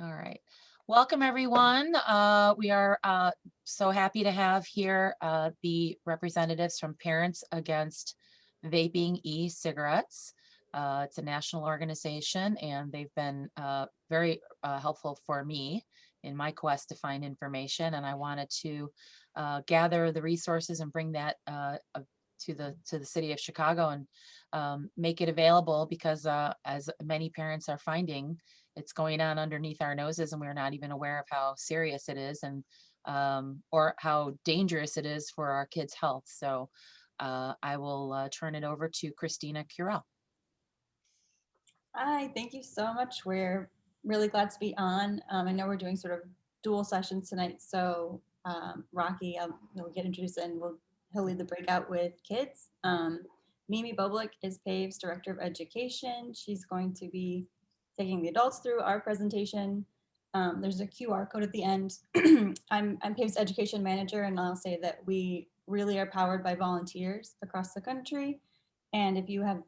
All right. Welcome, everyone. We are so happy to have here the representatives from Parents Against Vaping E-Cigarettes. It's a national organization, and they've been very helpful for me in my quest to find information. And I wanted to gather the resources and bring that to the city of Chicago and make it available because as many parents are finding, it's going on underneath our noses and we're not even aware of how serious it is and or how dangerous it is for our kids' health. So I will turn it over to Christina Curell. Hi, thank you so much. We're really glad to be on. I know we're doing sort of dual sessions tonight, so Rocky, we'll get introduced and he'll lead the breakout with kids. Mimi Boblik is PAVE's Director of Education. She's going to be taking the adults through our presentation. There's a QR code at the end. I'm PAVE's Education Manager, and I'll say that we really are powered by volunteers across the country. And if you have,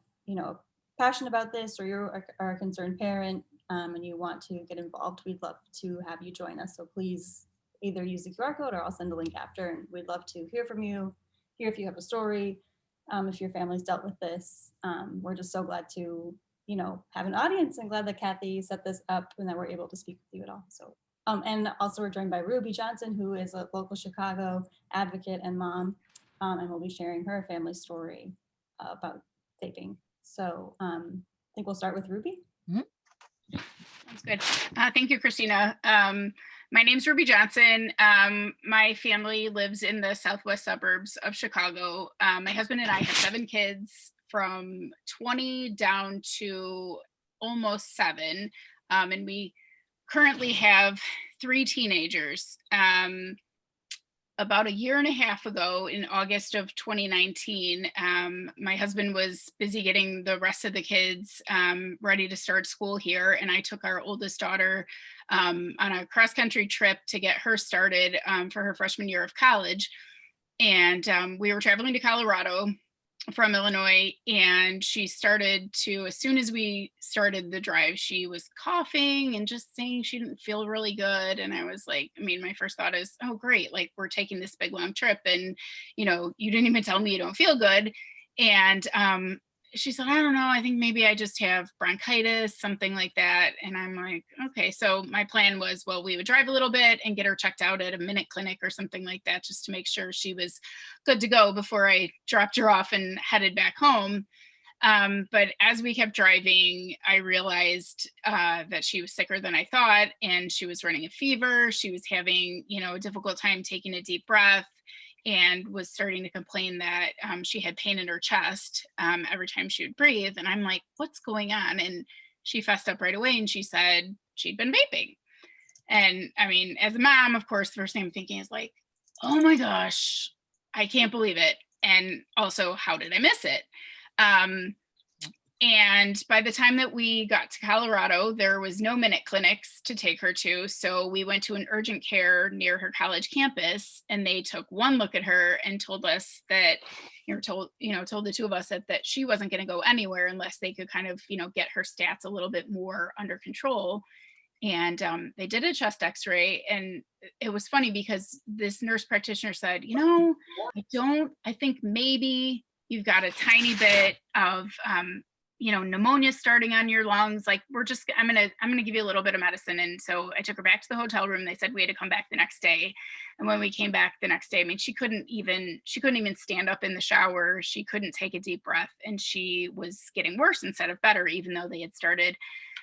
passionate about this or you are a concerned parent and you want to get involved, we'd love to have you join us. So please either use the QR code or I'll send a link after, and we'd love to hear from you, hear if you have a story, if your family's dealt with this. We're just so glad to, have an audience and glad that Kathy set this up and that we're able to speak with you at all. So, and also we're joined by Ruby Johnson, who is a local Chicago advocate and mom, and will be sharing her family story about vaping. So I think we'll start with Ruby. Sounds good. Thank you, Christina. My name's Ruby Johnson. My family lives in the southwest suburbs of Chicago. My husband and I have 7 kids from 20 down to almost 7. And we currently have 3 teenagers. About a year and a half ago, in August of 2019, my husband was busy getting the rest of the kids ready to start school here. And I took our oldest daughter on a cross-country trip to get her started for her freshman year of college. And we were traveling to Colorado from Illinois, and she started to, as soon as we started the drive, she was coughing and just saying she didn't feel really good. And I was like, my first thought is, oh great, like we're taking this big long trip and you didn't even tell me you don't feel good. And she said, I don't know, I think maybe I just have bronchitis, something like that. And I'm like, okay. So my plan was, well, we would drive a little bit and get her checked out at a minute clinic or something like that, just to make sure she was good to go before I dropped her off and headed back home. But as we kept driving, I realized that she was sicker than I thought, and she was running a fever. She was having, a difficult time taking a deep breath, and was starting to complain that she had pain in her chest every time she would breathe. And I'm like, what's going on? And she fessed up right away and she said she'd been vaping. And as a mom, of course, the first thing I'm thinking is like, oh my gosh, I can't believe it. And also, how did I miss it? And by the time that we got to Colorado, there was no minute clinics to take her to. So we went to an urgent care near her college campus, and they took one look at her and told us that, told the 2 of us that she wasn't going to go anywhere unless they could kind of, get her stats a little bit more under control. And they did a chest x-ray, and it was funny because this nurse practitioner said, I think maybe you've got a tiny bit of, pneumonia starting on your lungs. Like, I'm going to give you a little bit of medicine. And so I took her back to the hotel room. They said we had to come back the next day. And when we came back the next day, she couldn't even stand up in the shower. She couldn't take a deep breath, and she was getting worse instead of better, even though they had started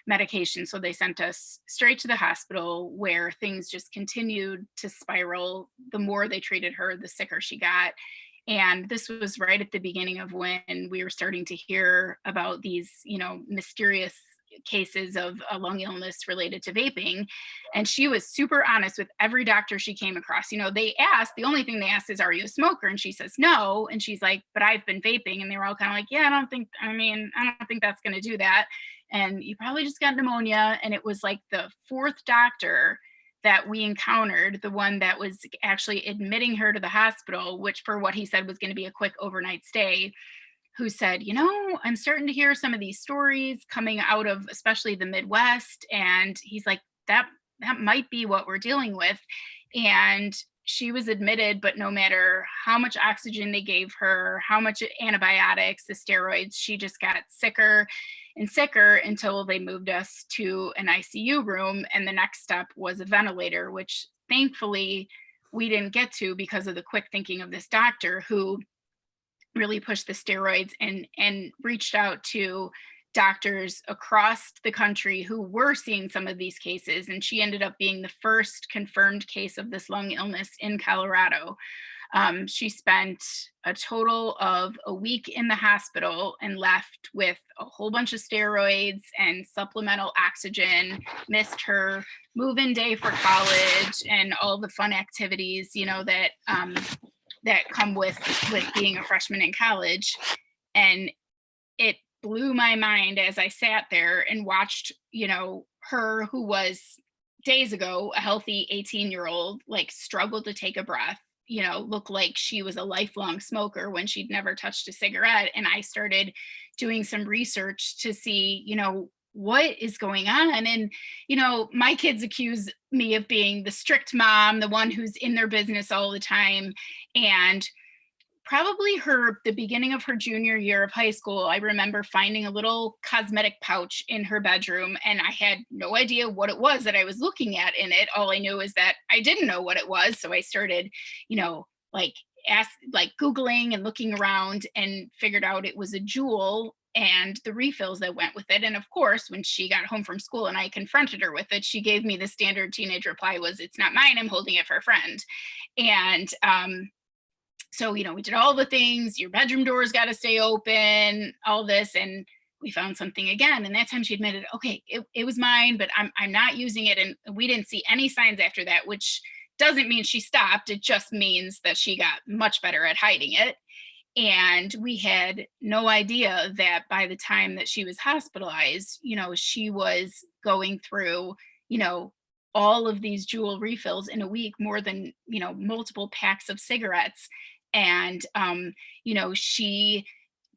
medication. So they sent us straight to the hospital, where things just continued to spiral. The more they treated her, the sicker she got. And this was right at the beginning of when we were starting to hear about these, mysterious cases of a lung illness related to vaping. And she was super honest with every doctor she came across. The only thing they asked is, are you a smoker? And she says, no. And she's like, but I've been vaping. And they were all kind of like, yeah, I don't think that's going to do that. And you probably just got pneumonia. And it was like the 4th doctor that we encountered, the one that was actually admitting her to the hospital, which for what he said was going to be a quick overnight stay, who said, I'm starting to hear some of these stories coming out of especially the Midwest. And he's like, that might be what we're dealing with. And she was admitted, but no matter how much oxygen they gave her, how much antibiotics, the steroids, she just got sicker and sicker until they moved us to an ICU room. And the next step was a ventilator, which thankfully we didn't get to because of the quick thinking of this doctor who really pushed the steroids and reached out to doctors across the country who were seeing some of these cases. And she ended up being the first confirmed case of this lung illness in Colorado. She spent a total of a week in the hospital and left with a whole bunch of steroids and supplemental oxygen, missed her move-in day for college and all the fun activities, you know, that that come with being a freshman in college. And it blew my mind as I sat there and watched, you know, her, who was days ago a healthy 18-year-old, like struggle to take a breath, you know, look like she was a lifelong smoker when she'd never touched a cigarette. And I started doing some research to see, you know, what is going on. And, you know, my kids accuse me of being the strict mom, the one who's in their business all the time. And probably the beginning of her junior year of high school, I remember finding a little cosmetic pouch in her bedroom, and I had no idea what it was that I was looking at in it. All I knew is that I didn't know what it was. So I started, you know, like Googling and looking around and figured out it was a jewel and the refills that went with it. And of course, when she got home from school and I confronted her with it, she gave me the standard teenage reply was, "It's not mine, I'm holding it for a friend." And so, you know, we did all the things, your bedroom door's got to stay open, all this. And we found something again. And that time she admitted, okay, it was mine, but I'm not using it. And we didn't see any signs after that, which doesn't mean she stopped. It just means that she got much better at hiding it. And we had no idea that by the time that she was hospitalized, you know, she was going through, you know, all of these jewel refills in a week, more than, you know, multiple packs of cigarettes. And you know, she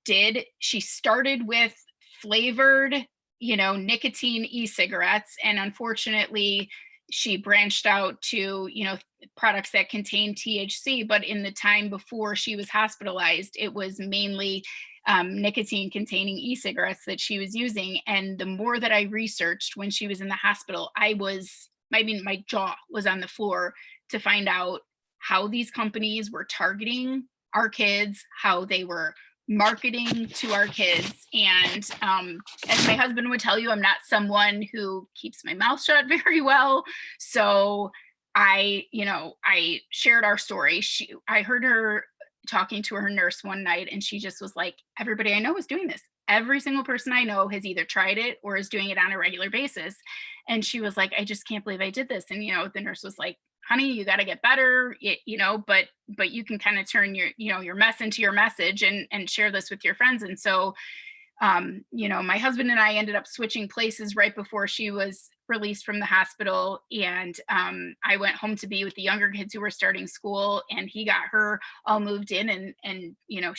started with flavored, you know, nicotine e-cigarettes, and unfortunately she branched out to, you know, products that contain THC. But in the time before she was hospitalized, it was mainly nicotine containing e-cigarettes that she was using. And the more that I researched when she was in the hospital, my jaw was on the floor to find out how these companies were targeting our kids, how they were marketing to our kids. And as my husband would tell you, I'm not someone who keeps my mouth shut very well. So I shared our story. I heard her talking to her nurse one night, and she just was like, everybody I know is doing this. Every single person I know has either tried it or is doing it on a regular basis. And she was like, I just can't believe I did this. And, you know, the nurse was like, honey, you got to get better, you know, but you can kind of turn your mess into your message and share this with your friends. And so, you know, my husband and I ended up switching places right before she was released from the hospital. And I went home to be with the younger kids who were starting school, and he got her all moved in, and, you know,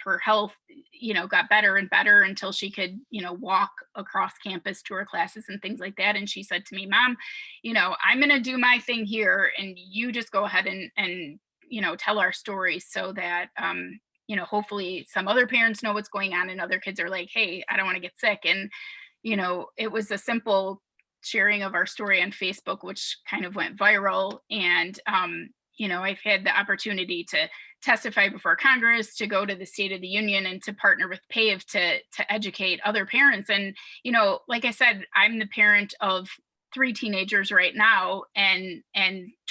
her health, you know, got better and better until she could, you know, walk across campus to her classes and things like that. And she said to me, Mom, you know, I'm going to do my thing here, and you just go ahead and, you know, tell our story so that, you know, hopefully some other parents know what's going on and other kids are like, hey, I don't want to get sick. And, you know, it was a simple sharing of our story on Facebook, which kind of went viral. And, you know, I've had the opportunity to testify before Congress, to go to the State of the Union, and to partner with PAVE to educate other parents. And, you know, like I said, I'm the parent of 3 teenagers right now, and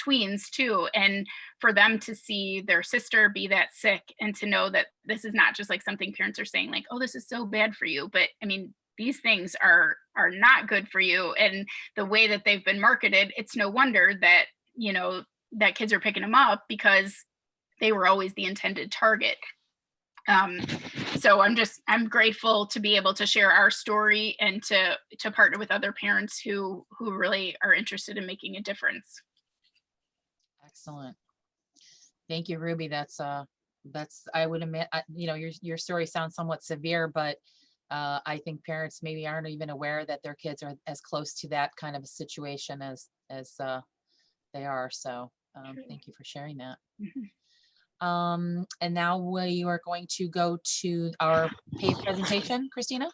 tweens too. And for them to see their sister be that sick, and to know that this is not just like something parents are saying like, oh, this is so bad for you, but I mean, these things are not good for you. And the way that they've been marketed, it's no wonder that, you know, that kids are picking them up, because they were always the intended target. So I'm grateful to be able to share our story and to partner with other parents who really are interested in making a difference. Excellent. Thank you, Ruby. That's I would admit, you know, your story sounds somewhat severe, but I think parents maybe aren't even aware that their kids are as close to that kind of a situation as they are. So True. thank you for sharing that. Mhm. And now we are going to go to our PAVE presentation, Christina.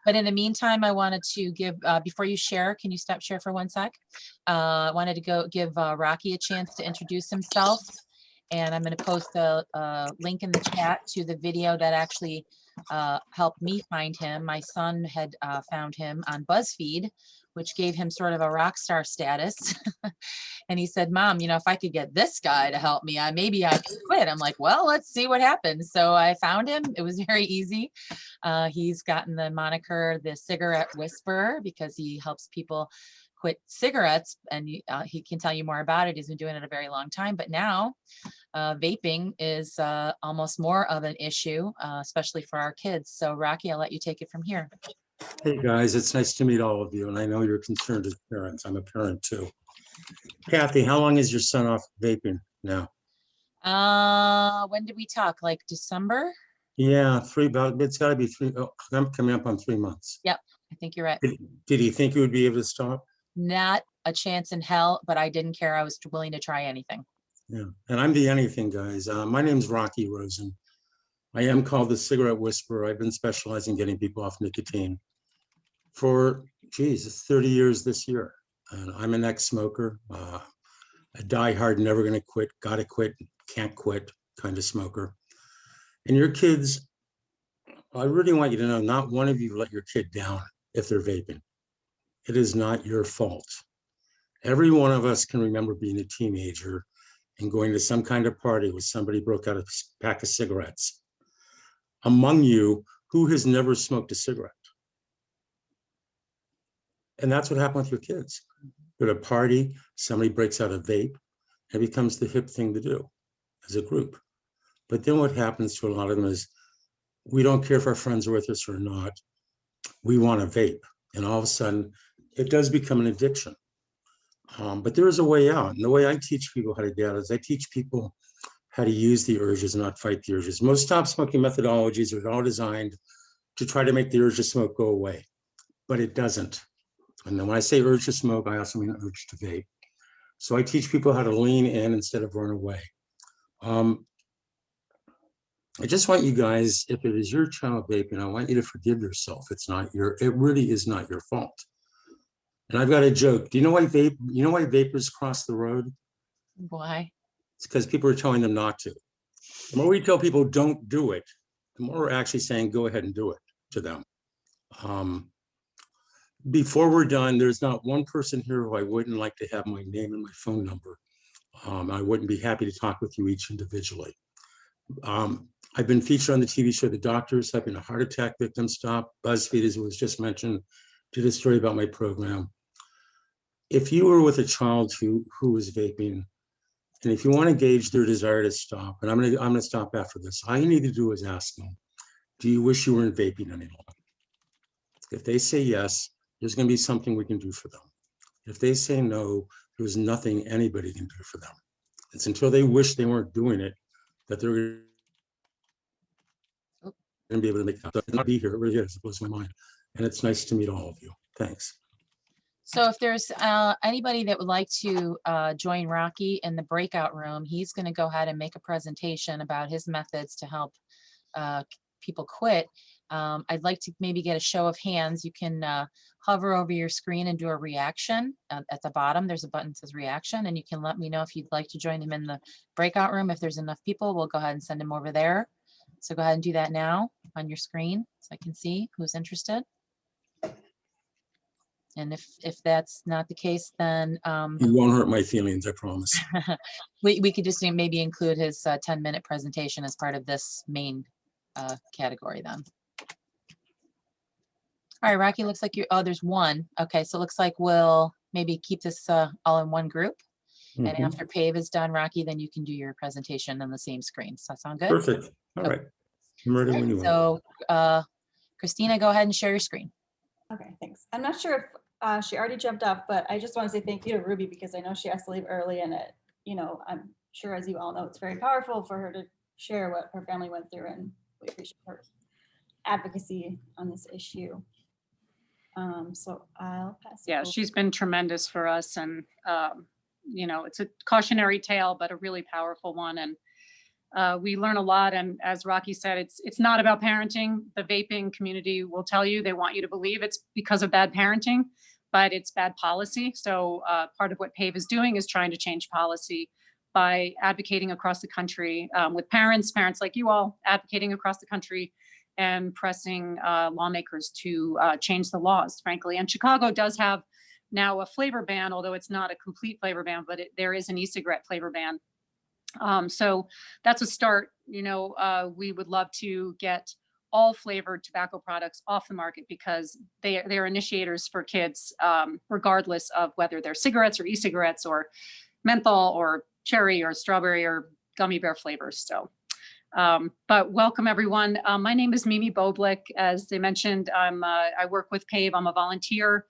But in the meantime, I wanted to give, before you share, can you stop share for 1 sec? I wanted to go give Rocky a chance to introduce himself. And I'm going to post a link in the chat to the video that actually helped me find him. My son had found him on BuzzFeed, which gave him sort of a rock star status. And he said, Mom, you know, if I could get this guy to help me, maybe I could quit. I'm like, well, let's see what happens. So I found him. It was very easy. He's gotten the moniker, the cigarette whisperer, because he helps people quit cigarettes, and he can tell you more about it. He's been doing it a very long time, but now vaping is almost more of an issue, especially for our kids. So Rocky, I'll let you take it from here. Hey guys, it's nice to meet all of you, and I know you're concerned as parents. I'm a parent too. Kathy, how long is your son off vaping now? When did we talk? Like December? Yeah, it's got to be I'm coming up on 3 months. Yep, I think you're right. Did he think he would be able to stop? Not a chance in hell, but I didn't care. I was willing to try anything. Yeah, and I'm the anything, guys. My name's Rocky Rosen. I am called the cigarette whisperer. I've been specializing in getting people off nicotine for, it's 30 years this year. And I'm an ex-smoker, a die-hard, never going to quit, gotta quit, can't quit kind of smoker. And your kids, I really want you to know, not one of you let your kid down if they're vaping. It is not your fault. Every one of us can remember being a teenager and going to some kind of party where somebody broke out a pack of cigarettes. Among you, who has never smoked a cigarette? And that's what happened with your kids. You're at a party, somebody breaks out a vape, it becomes the hip thing to do as a group. But then what happens to a lot of them is, we don't care if our friends are with us or not. We want to vape. And all of a sudden, it does become an addiction. But there is a way out. And the way I teach people how to get out is I teach people how to use the urges and not fight the urges. Most stop smoking methodologies are all designed to try to make the urge to smoke go away, but it doesn't. And then when I say urge to smoke, I also mean urge to vape. So I teach people how to lean in instead of run away. I just want you guys, if it is your child vaping, I want you to forgive yourself. It really is not your fault. And I've got a joke. Do you know why vapors cross the road? Why? It's because people are telling them not to. The more we tell people don't do it, the more we're actually saying go ahead and do it to them. Before we're done, there's not one person here who I wouldn't like to have my name and my phone number. I wouldn't be happy to talk with you each individually. I've been featured on the TV show The Doctors, helping a heart attack victim stop. BuzzFeed, as was just mentioned, did a story about my program. If you were with a child who was vaping, and if you want to gauge their desire to stop, and I'm gonna stop after this, all you need to do is ask them, do you wish you weren't vaping any longer? If they say yes, there's going to be something we can do for them. If they say no, there's nothing anybody can do for them. It's until they wish they weren't doing it that they're going to be able to make that. Not be here, it really is. It blows my mind. And it's nice to meet all of you. Thanks. So if there's anybody that would like to join Rocky in the breakout room, he's going to go ahead and make a presentation about his methods to help people quit. I'd like to maybe get a show of hands. You can hover over your screen and do a reaction. At the bottom, there's a button that says reaction, and you can let me know if you'd like to join him in the breakout room. If there's enough people, we'll go ahead and send him over there. So go ahead and do that now on your screen so I can see who's interested. And if that's not the case, then You won't hurt my feelings, I promise. we could just maybe include his 10-minute presentation as part of this main category then. All right, Rocky, looks like there's one. Okay, so it looks like we'll maybe keep this all in one group. And after PAVE is done, Rocky, then you can do your presentation on the same screen. Does that sound good? Perfect. All right. I'm ready when you are. So Christina, go ahead and share your screen. Okay, thanks. I'm not sure if she already jumped off, but I just want to say thank you to Ruby because I know she has to leave early, and I'm sure, as you all know, it's very powerful for her to share what her family went through, and we appreciate her. advocacy on this issue. So I'll pass it Yeah, over. she's been tremendous for us, and you know, it's a cautionary tale, but a really powerful one. And we learn a lot. And as Rocky said, it's not about parenting. The vaping community will tell you they want you to believe it's because of bad parenting, but it's bad policy. So part of what PAVE is doing is trying to change policy by advocating across the country with parents like you all, advocating across the country and pressing lawmakers to change the laws, frankly. And Chicago does have now a flavor ban, although it's not a complete flavor ban, but there is an e-cigarette flavor ban. So that's a start. You know, we would love to get all flavored tobacco products off the market because they're initiators for kids, regardless of whether they're cigarettes or e-cigarettes or menthol or cherry or strawberry or gummy bear flavors. So, but welcome everyone. My name is Mimi Boblik. As they mentioned, I work with PAVE. I'm a volunteer.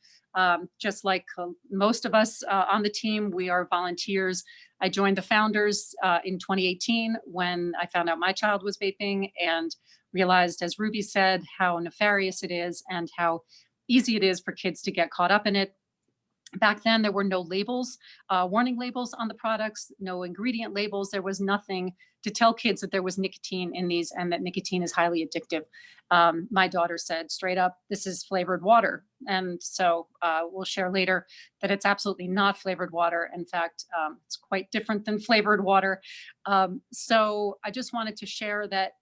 Just like most of us on the team, we are volunteers. I joined the founders in 2018 when I found out my child was vaping and realized, as Ruby said, how nefarious it is and how easy it is for kids to get caught up in it. Back then, there were no labels, warning labels on the products, no ingredient labels. There was nothing to tell kids that there was nicotine in these and that nicotine is highly addictive. My daughter said straight up, this is flavored water. And so we'll share later that it's absolutely not flavored water. In fact, it's quite different than flavored water. So I just wanted to share that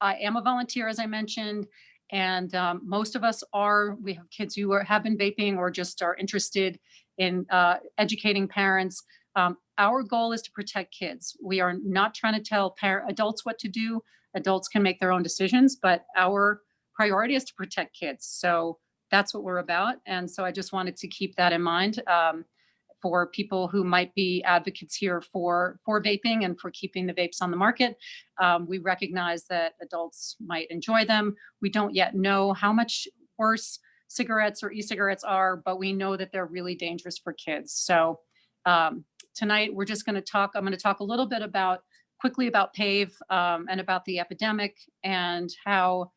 I am a volunteer, as I mentioned. And most of us we have kids who have been vaping or just are interested in educating parents. Our goal is to protect kids. We are not trying to tell adults what to do. Adults can make their own decisions, but our priority is to protect kids. So that's what we're about. And so I just wanted to keep that in mind for people who might be advocates here for vaping and for keeping the vapes on the market. We recognize that adults might enjoy them. We don't yet know how much worse cigarettes or e-cigarettes are, but we know that they're really dangerous for kids. So tonight we're just going to talk, I'm going to talk a little bit quickly about PAVE and about the epidemic and how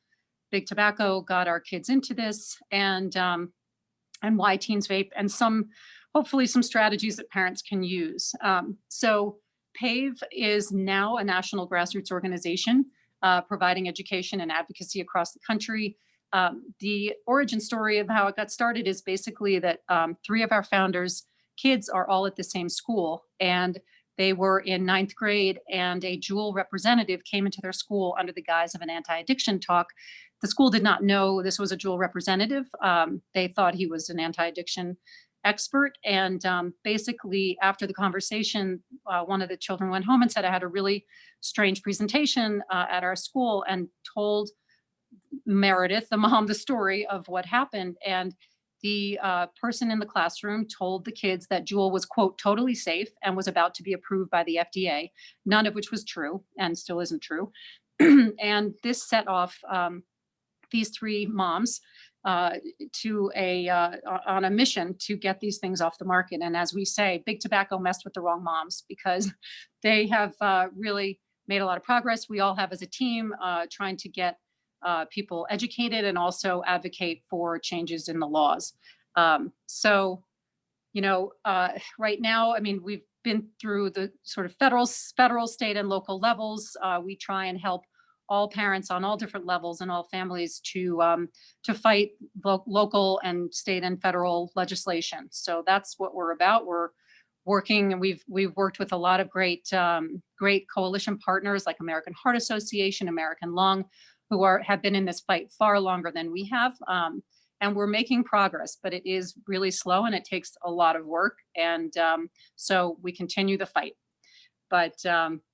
big tobacco got our kids into this and why teens vape and hopefully some strategies that parents can use. So PAVE is now a national grassroots organization providing education and advocacy across the country. The origin story of how it got started is basically that 3 of our founders' kids are all at the same school, and they were in 9th grade, and a Juul representative came into their school under the guise of an anti-addiction talk. The school did not know this was a Juul representative. They thought he was an anti-addiction expert. And basically after the conversation, one of the children went home and said, I had a really strange presentation at our school, and told Meredith, the mom, the story of what happened. And the person in the classroom told the kids that Juul was, quote, totally safe and was about to be approved by the FDA, none of which was true and still isn't true. And this set off these 3 moms on a mission to get these things off the market. And as we say, big tobacco messed with the wrong moms because they have really made a lot of progress. We all have as a team trying to get people educated and also advocate for changes in the laws. So, you know, right now, I mean, we've been through the sort of federal, state and local levels. We try and help all parents on all different levels and all families to fight local and state and federal legislation. So that's what we're about. We're working, and we've worked with a lot of great coalition partners like American Heart Association, American Lung, who have been in this fight far longer than we have. And we're making progress, but it is really slow and it takes a lot of work. And so we continue the fight. But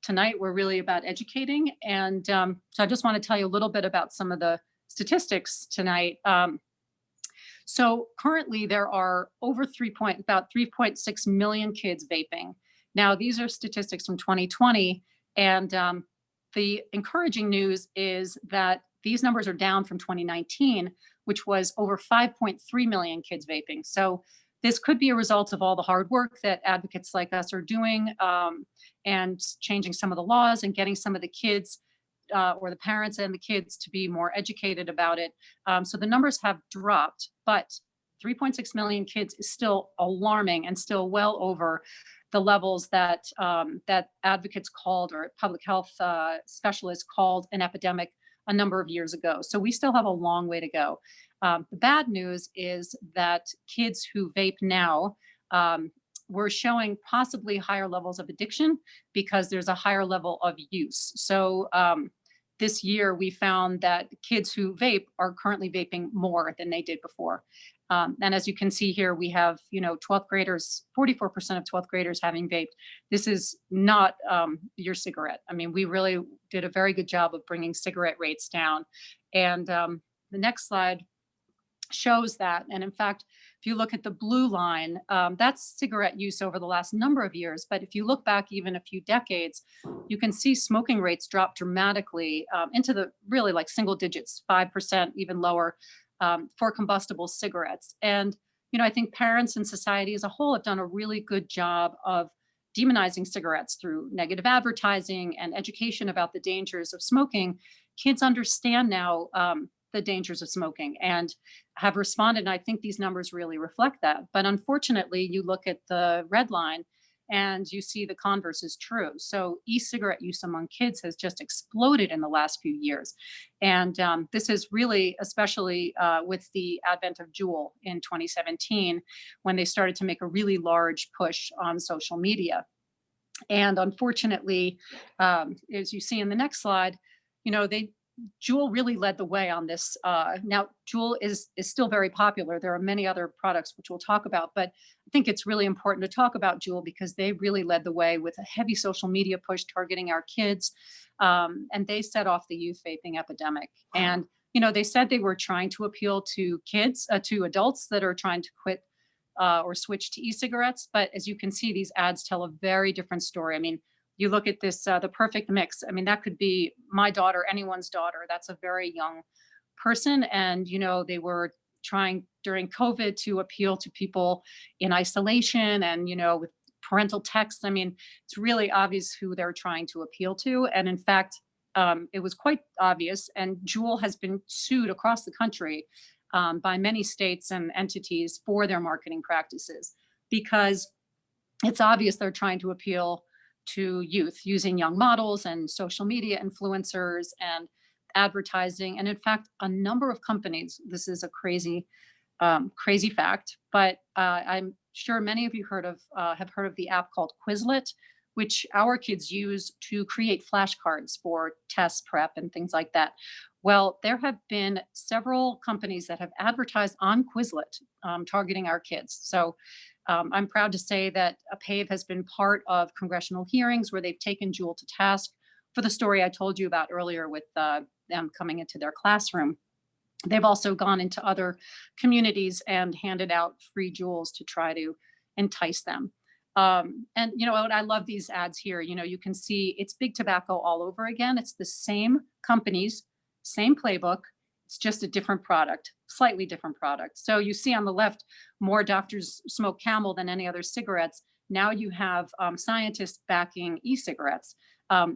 tonight we're really about educating. And so I just want to tell you a little bit about some of the statistics tonight. So currently there are about 3.6 million kids vaping. Now, these are statistics from 2020. And the encouraging news is that these numbers are down from 2019, which was over 5.3 million kids vaping. So this could be a result of all the hard work that advocates like us are doing and changing some of the laws and getting some of the kids or the parents and the kids to be more educated about it. So the numbers have dropped, but 3.6 million kids is still alarming and still well over the levels that that advocates called, or public health specialists called, an epidemic a number of years ago. So we still have a long way to go. The bad news is that kids who vape now, we're showing possibly higher levels of addiction because there's a higher level of use. So this year we found that kids who vape are currently vaping more than they did before. And as you can see here, we have, 12th graders, 44% of 12th graders having vaped. This is not your cigarette. I mean, we really did a very good job of bringing cigarette rates down. And the next slide shows that. And in fact, if you look at the blue line, that's cigarette use over the last number of years. But if you look back even a few decades, you can see smoking rates drop dramatically into the really like single digits, 5%, even lower, for combustible cigarettes. And, I think parents and society as a whole have done a really good job of demonizing cigarettes through negative advertising and education about the dangers of smoking. Kids understand now the dangers of smoking and have responded. And I think these numbers really reflect that. But unfortunately, you look at the red line and you see the converse is true. So e-cigarette use among kids has just exploded in the last few years. And this is really, especially with the advent of Juul in 2017, when they started to make a really large push on social media. And unfortunately, as you see in the next slide, Juul really led the way on this. Now, Juul is still very popular. There are many other products which we'll talk about, but I think it's really important to talk about Juul because they really led the way with a heavy social media push targeting our kids, and they set off the youth vaping epidemic. And they said they were trying to appeal to kids, to adults that are trying to quit or switch to e-cigarettes. But as you can see, these ads tell a very different story. I mean, you look at this, the perfect mix. I mean, that could be my daughter, anyone's daughter. That's a very young person. And, they were trying during COVID to appeal to people in isolation and, with parental texts. I mean, it's really obvious who they're trying to appeal to. And in fact, it was quite obvious. And Juul has been sued across the country by many states and entities for their marketing practices, because it's obvious they're trying to appeal to youth using young models and social media influencers and advertising. And in fact, a number of companies, this is a crazy fact, but I'm sure many of you have heard of the app called Quizlet, which our kids use to create flashcards for test prep and things like that. Well, there have been several companies that have advertised on Quizlet targeting our kids. So I'm proud to say that PAVE has been part of congressional hearings where they've taken Juul to task for the story I told you about earlier with them coming into their classroom. They've also gone into other communities and handed out free Juuls to try to entice them. And I love these ads here. You can see it's big tobacco all over again. It's the same companies, same playbook. It's just a different product, slightly different product. So you see on the left, more doctors smoke Camel than any other cigarettes. Now you have scientists backing e-cigarettes.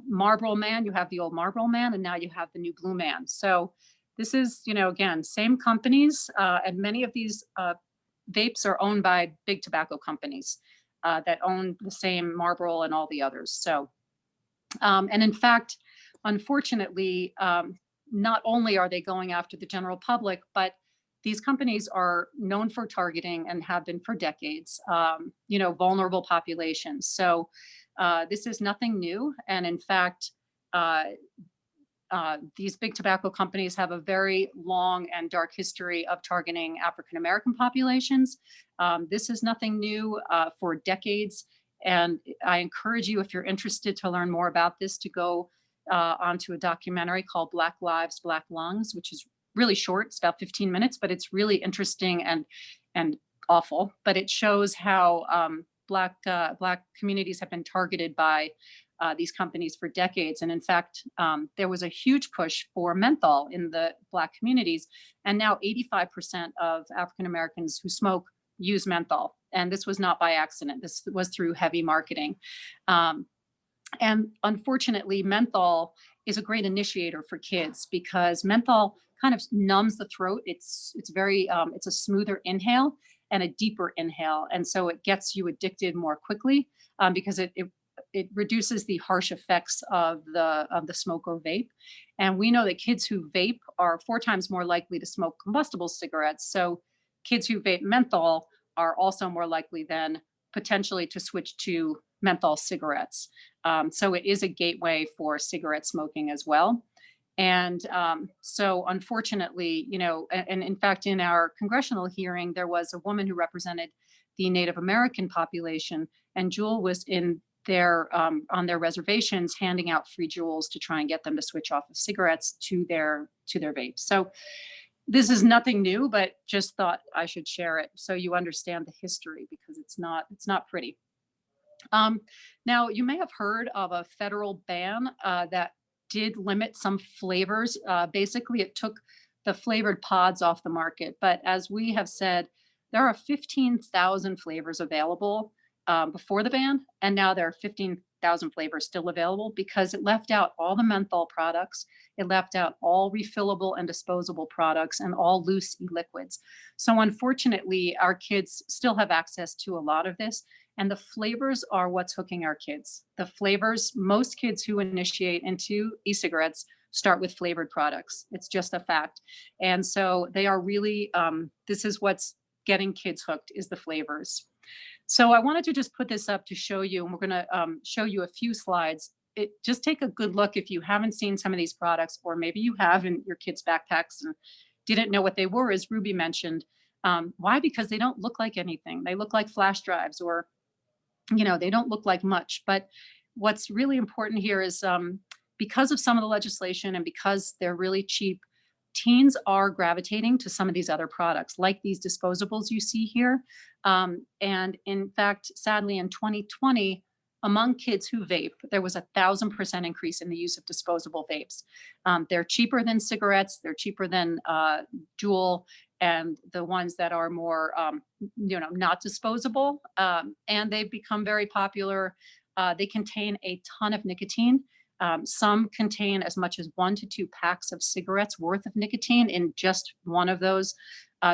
Marlboro Man, you have the old Marlboro Man, and now you have the new Blue Man. So this is, again, same companies, and many of these vapes are owned by big tobacco companies that own the same Marlboro and all the others. So, and in fact, unfortunately, not only are they going after the general public, but these companies are known for targeting and have been for decades, vulnerable populations. So this is nothing new. And in fact, these big tobacco companies have a very long and dark history of targeting African-American populations. This is nothing new for decades. And I encourage you, if you're interested to learn more about this, to go onto a documentary called Black Lives, Black Lungs, which is really short. It's about 15 minutes, but it's really interesting and awful. But it shows how Black communities have been targeted by these companies for decades. And in fact, there was a huge push for menthol in the Black communities. And now 85% of African Americans who smoke use menthol. And this was not by accident. This was through heavy marketing. And unfortunately, menthol is a great initiator for kids because menthol kind of numbs the throat. It's very, it's a smoother inhale and a deeper inhale. And so it gets you addicted more quickly because it reduces the harsh effects of the smoke or vape. And we know that kids who vape are 4 times more likely to smoke combustible cigarettes. So kids who vape menthol are also more likely than potentially to switch to menthol cigarettes. So it is a gateway for cigarette smoking as well. And so unfortunately, and in fact, in our congressional hearing, there was a woman who represented the Native American population, and Jewel was in their on their reservations handing out free Juuls to try and get them to switch off of cigarettes to their vapes. So this is nothing new, but just thought I should share it so you understand the history because it's not pretty. Now, you may have heard of a federal ban that did limit some flavors. Basically, it took the flavored pods off the market. But as we have said, there are 15,000 flavors available before the ban, and now there are 15,000 flavors still available because it left out all the menthol products. It left out all refillable and disposable products and all loose e-liquids. So unfortunately, our kids still have access to a lot of this. And the flavors are what's hooking our kids. The flavors, most kids who initiate into e-cigarettes start with flavored products. It's just a fact. And so they are really, this is what's getting kids hooked is the flavors. So I wanted to just put this up to show you, and we're gonna show you a few slides. Just take a good look if you haven't seen some of these products, or maybe you have in your kids' backpacks and didn't know what they were, as Ruby mentioned. Why? Because they don't look like anything. They look like flash drives or they don't look like much. But what's really important here is because of some of the legislation and because they're really cheap, teens are gravitating to some of these other products, like these disposables you see here. And in fact, sadly, in 2020, among kids who vape, there was 1,000% increase in the use of disposable vapes. They're cheaper than cigarettes. They're cheaper than Juul and the ones that are more, not disposable. And they've become very popular. They contain a ton of nicotine. Some contain as much as 1 to 2 packs of cigarettes worth of nicotine in just one of those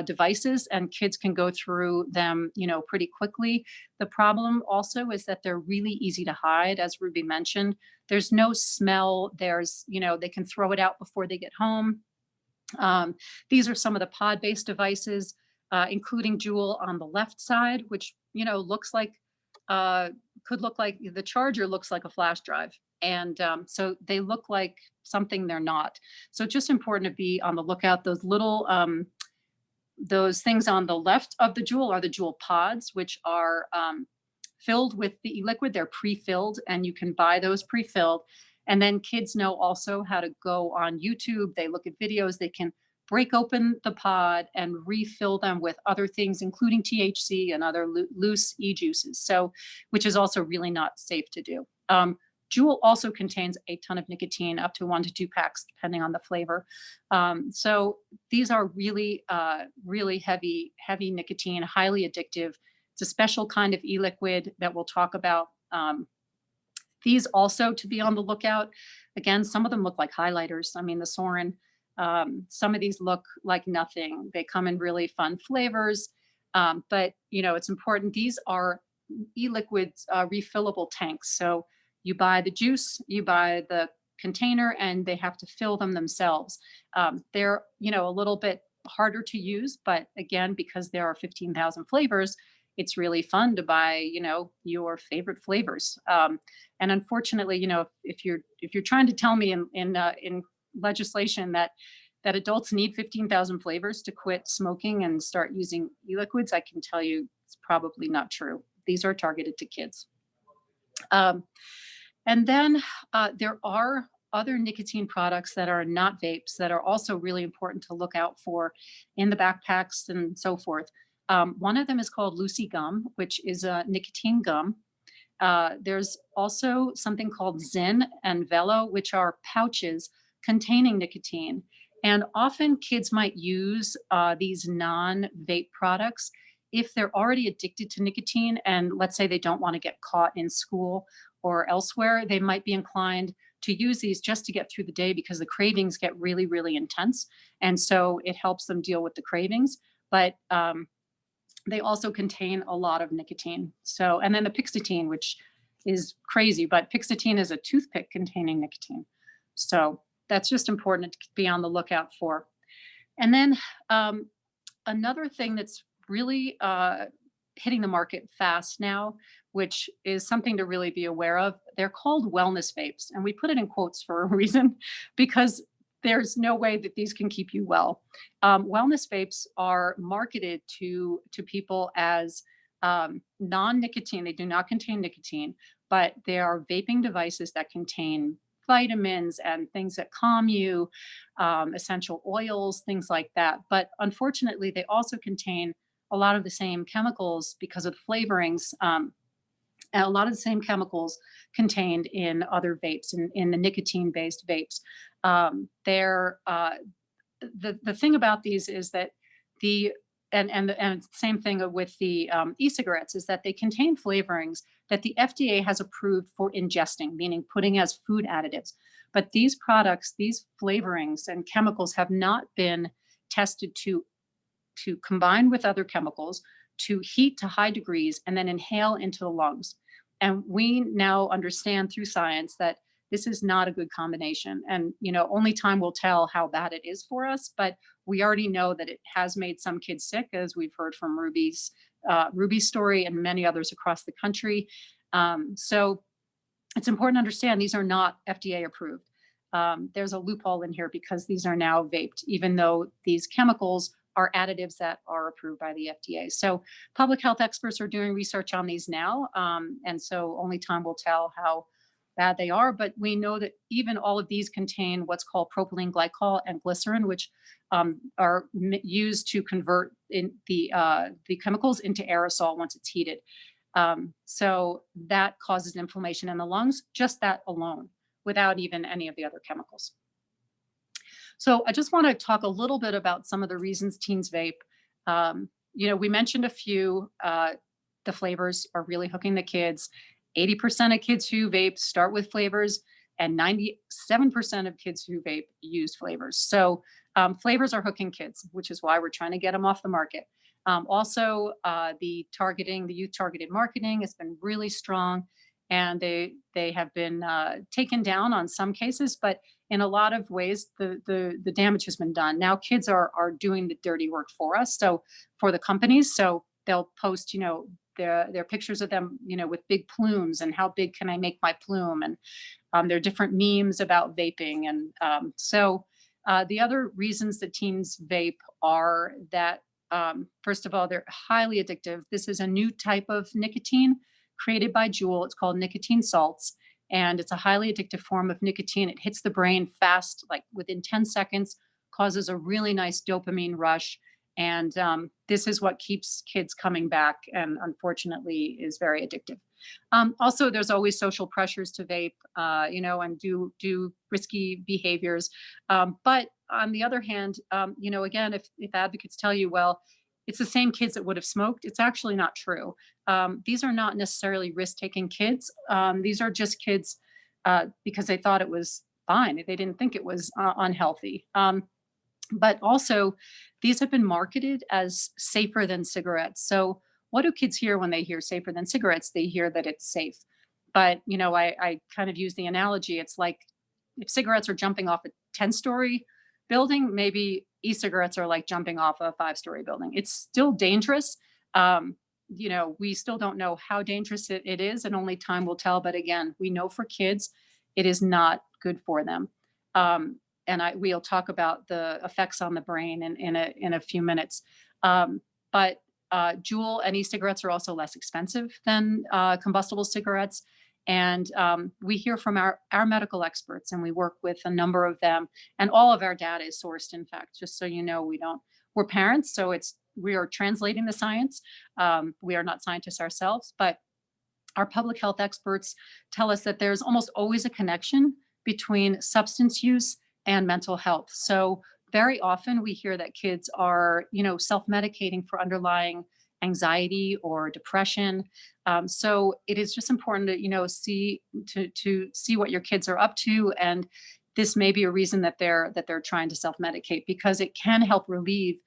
devices, and kids can go through them, pretty quickly. The problem also is that they're really easy to hide, as Ruby mentioned. There's no smell. There's, they can throw it out before they get home. These are some of the pod-based devices, including Juul on the left side, which looks like could look like the charger looks like a flash drive, and so they look like something they're not. So it's just important to be on the lookout. Those little those things on the left of the Juul are the Juul pods, which are filled with the e-liquid. They're pre-filled, and you can buy those pre-filled. And then kids know also how to go on YouTube. They look at videos. They can break open the pod and refill them with other things, including THC and other loose e-juices. So, which is also really not safe to do. Juul also contains a ton of nicotine, up to 1 to 2 packs, depending on the flavor. So these are really, really heavy nicotine, highly addictive. It's a special kind of e-liquid that we'll talk about. These also to be on the lookout. Again, some of them look like highlighters. I mean, the Soren, some of these look like nothing. They come in really fun flavors, but it's important. These are e-liquids, refillable tanks. So you buy the juice, you buy the container, and they have to fill them themselves. They're a little bit harder to use, but again, because there are 15,000 flavors, it's really fun to buy, your favorite flavors. And unfortunately, if you're trying to tell me in legislation that adults need 15,000 flavors to quit smoking and start using e-liquids, I can tell you it's probably not true. These are targeted to kids. And then there are other nicotine products that are not vapes that are also really important to look out for in the backpacks and so forth. One of them is called Lucy Gum, which is a nicotine gum. There's also something called Zyn and Velo, which are pouches containing nicotine. And often kids might use these non-vape products if they're already addicted to nicotine, and let's say they don't want to get caught in school or elsewhere. They might be inclined to use these just to get through the day because the cravings get really, really intense. And so it helps them deal with the cravings. But they also contain a lot of nicotine. So, and then the Pixetine, which is crazy, but Pixetine is a toothpick containing nicotine. So that's just important to be on the lookout for. And then another thing that's really hitting the market fast now, which is something to really be aware of, they're called wellness vapes. And we put it in quotes for a reason, because there's no way that these can keep you well. Wellness vapes are marketed to people as non-nicotine. They do not contain nicotine, but they are vaping devices that contain vitamins and things that calm you, essential oils, things like that. But unfortunately, they also contain a lot of the same chemicals because of flavorings. And a lot of the same chemicals contained in other vapes, in the nicotine-based vapes. The thing about these is that and same thing with the e-cigarettes, is that they contain flavorings that the FDA has approved for ingesting, meaning putting as food additives. But these products, these flavorings and chemicals have not been tested to combine with other chemicals, to heat to high degrees, and then inhale into the lungs. And we now understand through science that this is not a good combination. And, only time will tell how bad it is for us, but we already know that it has made some kids sick, as we've heard from Ruby's story and many others across the country. So it's important to understand these are not FDA approved. There's a loophole in here because these are now vaped, even though these chemicals are additives that are approved by the FDA. So public health experts are doing research on these now. And so only time will tell how bad they are. But we know that even all of these contain what's called propylene glycol and glycerin, which are used to convert in the chemicals into aerosol once it's heated. So that causes inflammation in the lungs, just that alone, without even any of the other chemicals. So I just want to talk a little bit about some of the reasons teens vape. We mentioned a few. The flavors are really hooking the kids. 80% of kids who vape start with flavors, and 97% of kids who vape use flavors. So flavors are hooking kids, which is why we're trying to get them off the market. Also, the youth targeted marketing has been really strong, and they have been taken down on some cases, but in a lot of ways, the damage has been done. Now kids are doing the dirty work for us. So for the companies, so they'll post, their pictures of them, with big plumes, and how big can I make my plume? And there are different memes about vaping. And the other reasons that teens vape are that, first of all, they're highly addictive. This is a new type of nicotine created by Juul. It's called nicotine salts. And it's a highly addictive form of nicotine. It hits the brain fast, like within 10 seconds, causes a really nice dopamine rush. And this is what keeps kids coming back, and unfortunately is very addictive. Also, there's always social pressures to vape, and do risky behaviors. But on the other hand, again, if advocates tell you, well, it's the same kids that would have smoked, it's actually not true. These are not necessarily risk-taking kids. These are just kids because they thought it was fine. They didn't think it was unhealthy. But also, these have been marketed as safer than cigarettes. So what do kids hear when they hear safer than cigarettes? They hear that it's safe. But, I kind of use the analogy. It's like if cigarettes are jumping off a 10-story building, maybe e-cigarettes are like jumping off a 5-story building. It's still dangerous. We still don't know how dangerous it is, and only time will tell. But again, we know for kids, it is not good for them. And we'll talk about the effects on the brain in a few minutes. But Juul and e-cigarettes are also less expensive than combustible cigarettes. And we hear from our medical experts, and we work with a number of them. And all of our data is sourced, in fact, just so you know, we're parents, so we are translating the science. We are not scientists ourselves, but our public health experts tell us that there's almost always a connection between substance use and mental health. So very often we hear that kids are, self-medicating for underlying anxiety or depression. So it is just important to, to see what your kids are up to. And this may be a reason that they're trying to self-medicate, because it can help relieve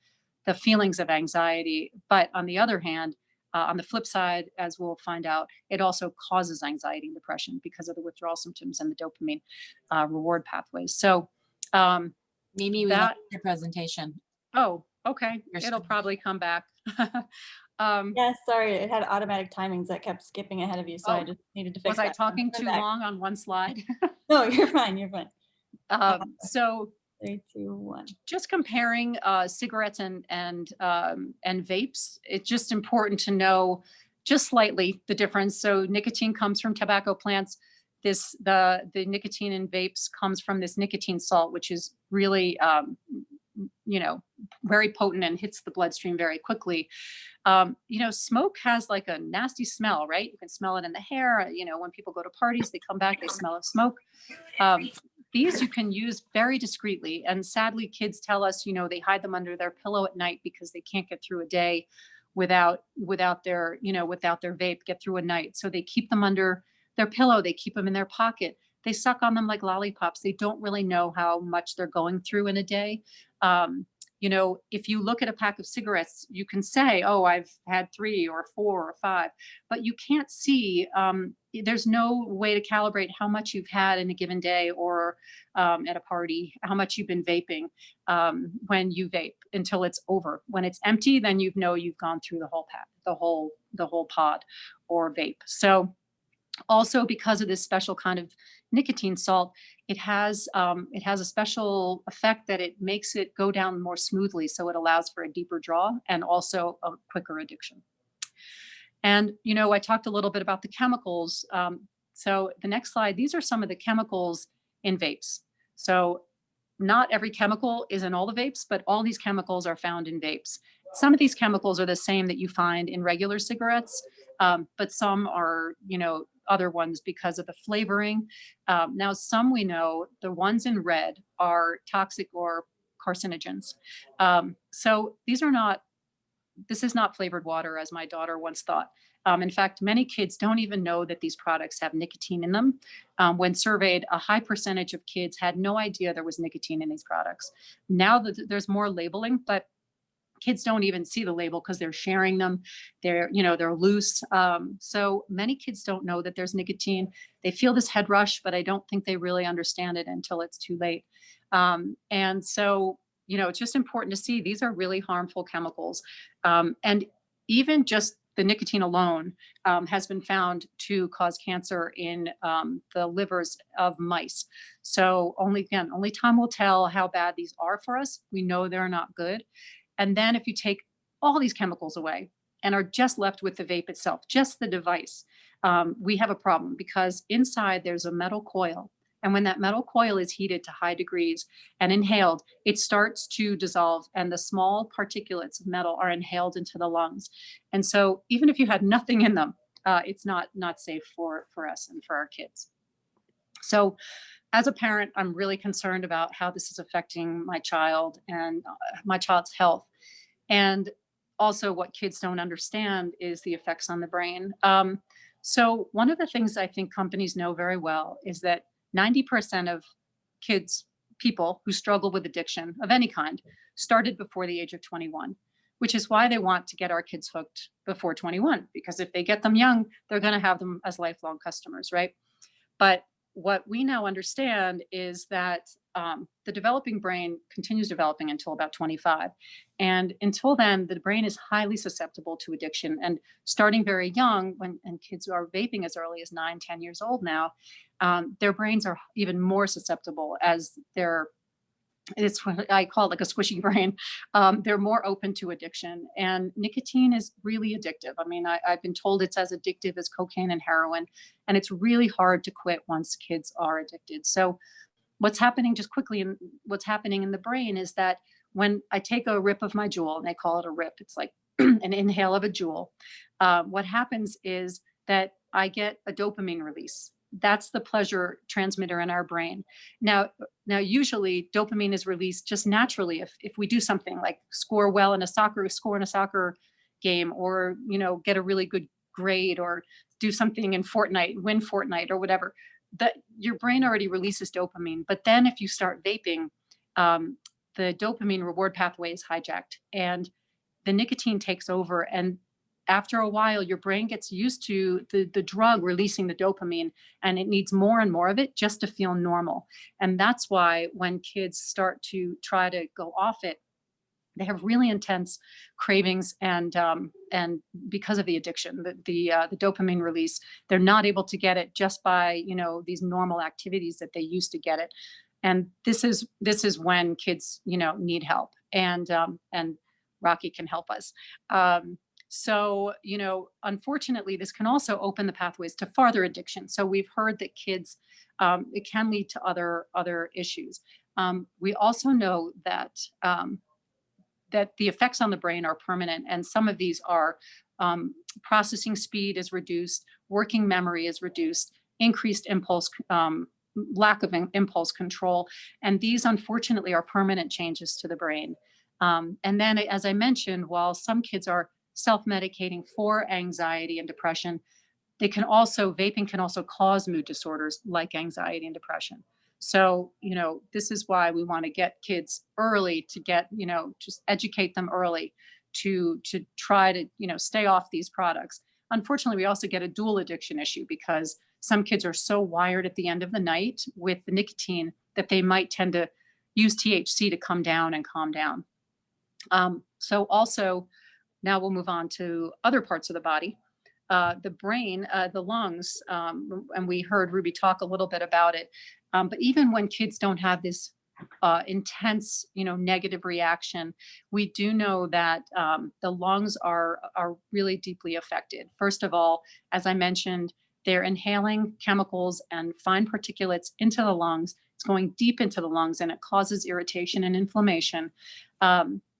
the feelings of anxiety. But on the other hand, on the flip side, as we'll find out, it also causes anxiety and depression because of the withdrawal symptoms and the dopamine reward pathways. So Mimi, we that- lost your presentation. oh, okay. Your It'll screen. probably come back. Yeah, sorry, it had automatic timings that kept skipping ahead of you, so I Oh, just needed to fix Was that. I talking I'm too back. long on one slide? No, you're fine, you're fine. So 3, 2, 1. just comparing cigarettes and vapes, it's just important to know just slightly the difference. So nicotine comes from tobacco plants. The nicotine in vapes comes from this nicotine salt, which is really very potent and hits the bloodstream very quickly. Smoke has like a nasty smell, right? You can smell it in the hair. When people go to parties, they come back, they smell of smoke. These you can use very discreetly. And sadly, kids tell us, they hide them under their pillow at night because they can't get through a day without their vape, get through a night. So they keep them under their pillow. They keep them in their pocket. They suck on them like lollipops. They don't really know how much they're going through in a day. If you look at a pack of cigarettes, you can say, oh, I've had 3 or 4 or 5, but you can't see, there's no way to calibrate how much you've had in a given day or at a party, how much you've been vaping when you vape until it's over. When it's empty, then you've gone through the whole pack, the whole pod or vape. So also, because of this special kind of nicotine salt, it has a special effect that it makes it go down more smoothly. So it allows for a deeper draw and also a quicker addiction. And, I talked a little bit about the chemicals. So the next slide, these are some of the chemicals in vapes. So not every chemical is in all the vapes, but all these chemicals are found in vapes. Some of these chemicals are the same that you find in regular cigarettes, but some are, other ones because of the flavoring. Now, some we know, the ones in red are toxic or carcinogens. So this is not flavored water, as my daughter once thought. In fact, many kids don't even know that these products have nicotine in them. When surveyed, a high percentage of kids had no idea there was nicotine in these products. Now that there's more labeling, but kids don't even see the label because they're sharing them. They're loose. So many kids don't know that there's nicotine. They feel this head rush, but I don't think they really understand it until it's too late. And so, it's just important to see these are really harmful chemicals. And even just the nicotine alone has been found to cause cancer in the livers of mice. So only time will tell how bad these are for us. We know they're not good. And then if you take all these chemicals away and are just left with the vape itself, just the device, we have a problem because inside there's a metal coil. And when that metal coil is heated to high degrees and inhaled, it starts to dissolve and the small particulates of metal are inhaled into the lungs. And so even if you had nothing in them, it's not safe for us and for our kids. So as a parent, I'm really concerned about how this is affecting my child and my child's health. And also what kids don't understand is the effects on the brain. So one of the things I think companies know very well is that 90% of people who struggle with addiction of any kind started before the age of 21, which is why they want to get our kids hooked before 21, because if they get them young, they're going to have them as lifelong customers, right? But what we now understand is that the developing brain continues developing until about 25. And until then, the brain is highly susceptible to addiction. And starting very young, and kids are vaping as early as 9, 10 years old now, their brains are even more susceptible as it's what I call it like a squishy brain. They're more open to addiction, and nicotine is really addictive. I mean, I've been told it's as addictive as cocaine and heroin, and it's really hard to quit once kids are addicted. So what's happening just quickly and what's happening in the brain is that when I take a rip of my jewel, and they call it a rip, it's like an inhale of a jewel. What happens is that I get a dopamine release. That's the pleasure transmitter in our brain. Now, usually dopamine is released just naturally if we do something like score in a soccer game, or, get a really good grade, or do something in Fortnite, win Fortnite or whatever, that your brain already releases dopamine. But then if you start vaping, um, the dopamine reward pathway is hijacked and the nicotine takes over. And after a while, your brain gets used to the drug releasing the dopamine, and it needs more and more of it just to feel normal. And that's why when kids start to try to go off it, they have really intense cravings, and because of the addiction, the dopamine release, they're not able to get it just by these normal activities that they used to get it. And this is when kids need help, and Rocky can help us. So unfortunately, this can also open the pathways to farther addiction. So we've heard that kids, it can lead to other issues. We also know that the effects on the brain are permanent, and some of these are processing speed is reduced, working memory is reduced, increased lack of impulse control, and these unfortunately are permanent changes to the brain. And then, as I mentioned, while some kids are self-medicating for anxiety and depression, vaping can also cause mood disorders like anxiety and depression. So, this is why we want to get kids early, to get, just educate them early to try to, stay off these products. Unfortunately, we also get a dual addiction issue because some kids are so wired at the end of the night with the nicotine that they might tend to use THC to come down and calm down. So also, now we'll move on to other parts of the body. The brain, the lungs, and we heard Ruby talk a little bit about it. But even when kids don't have this intense, negative reaction, we do know that the lungs are really deeply affected. First of all, as I mentioned, they're inhaling chemicals and fine particulates into the lungs. It's going deep into the lungs, and it causes irritation and inflammation.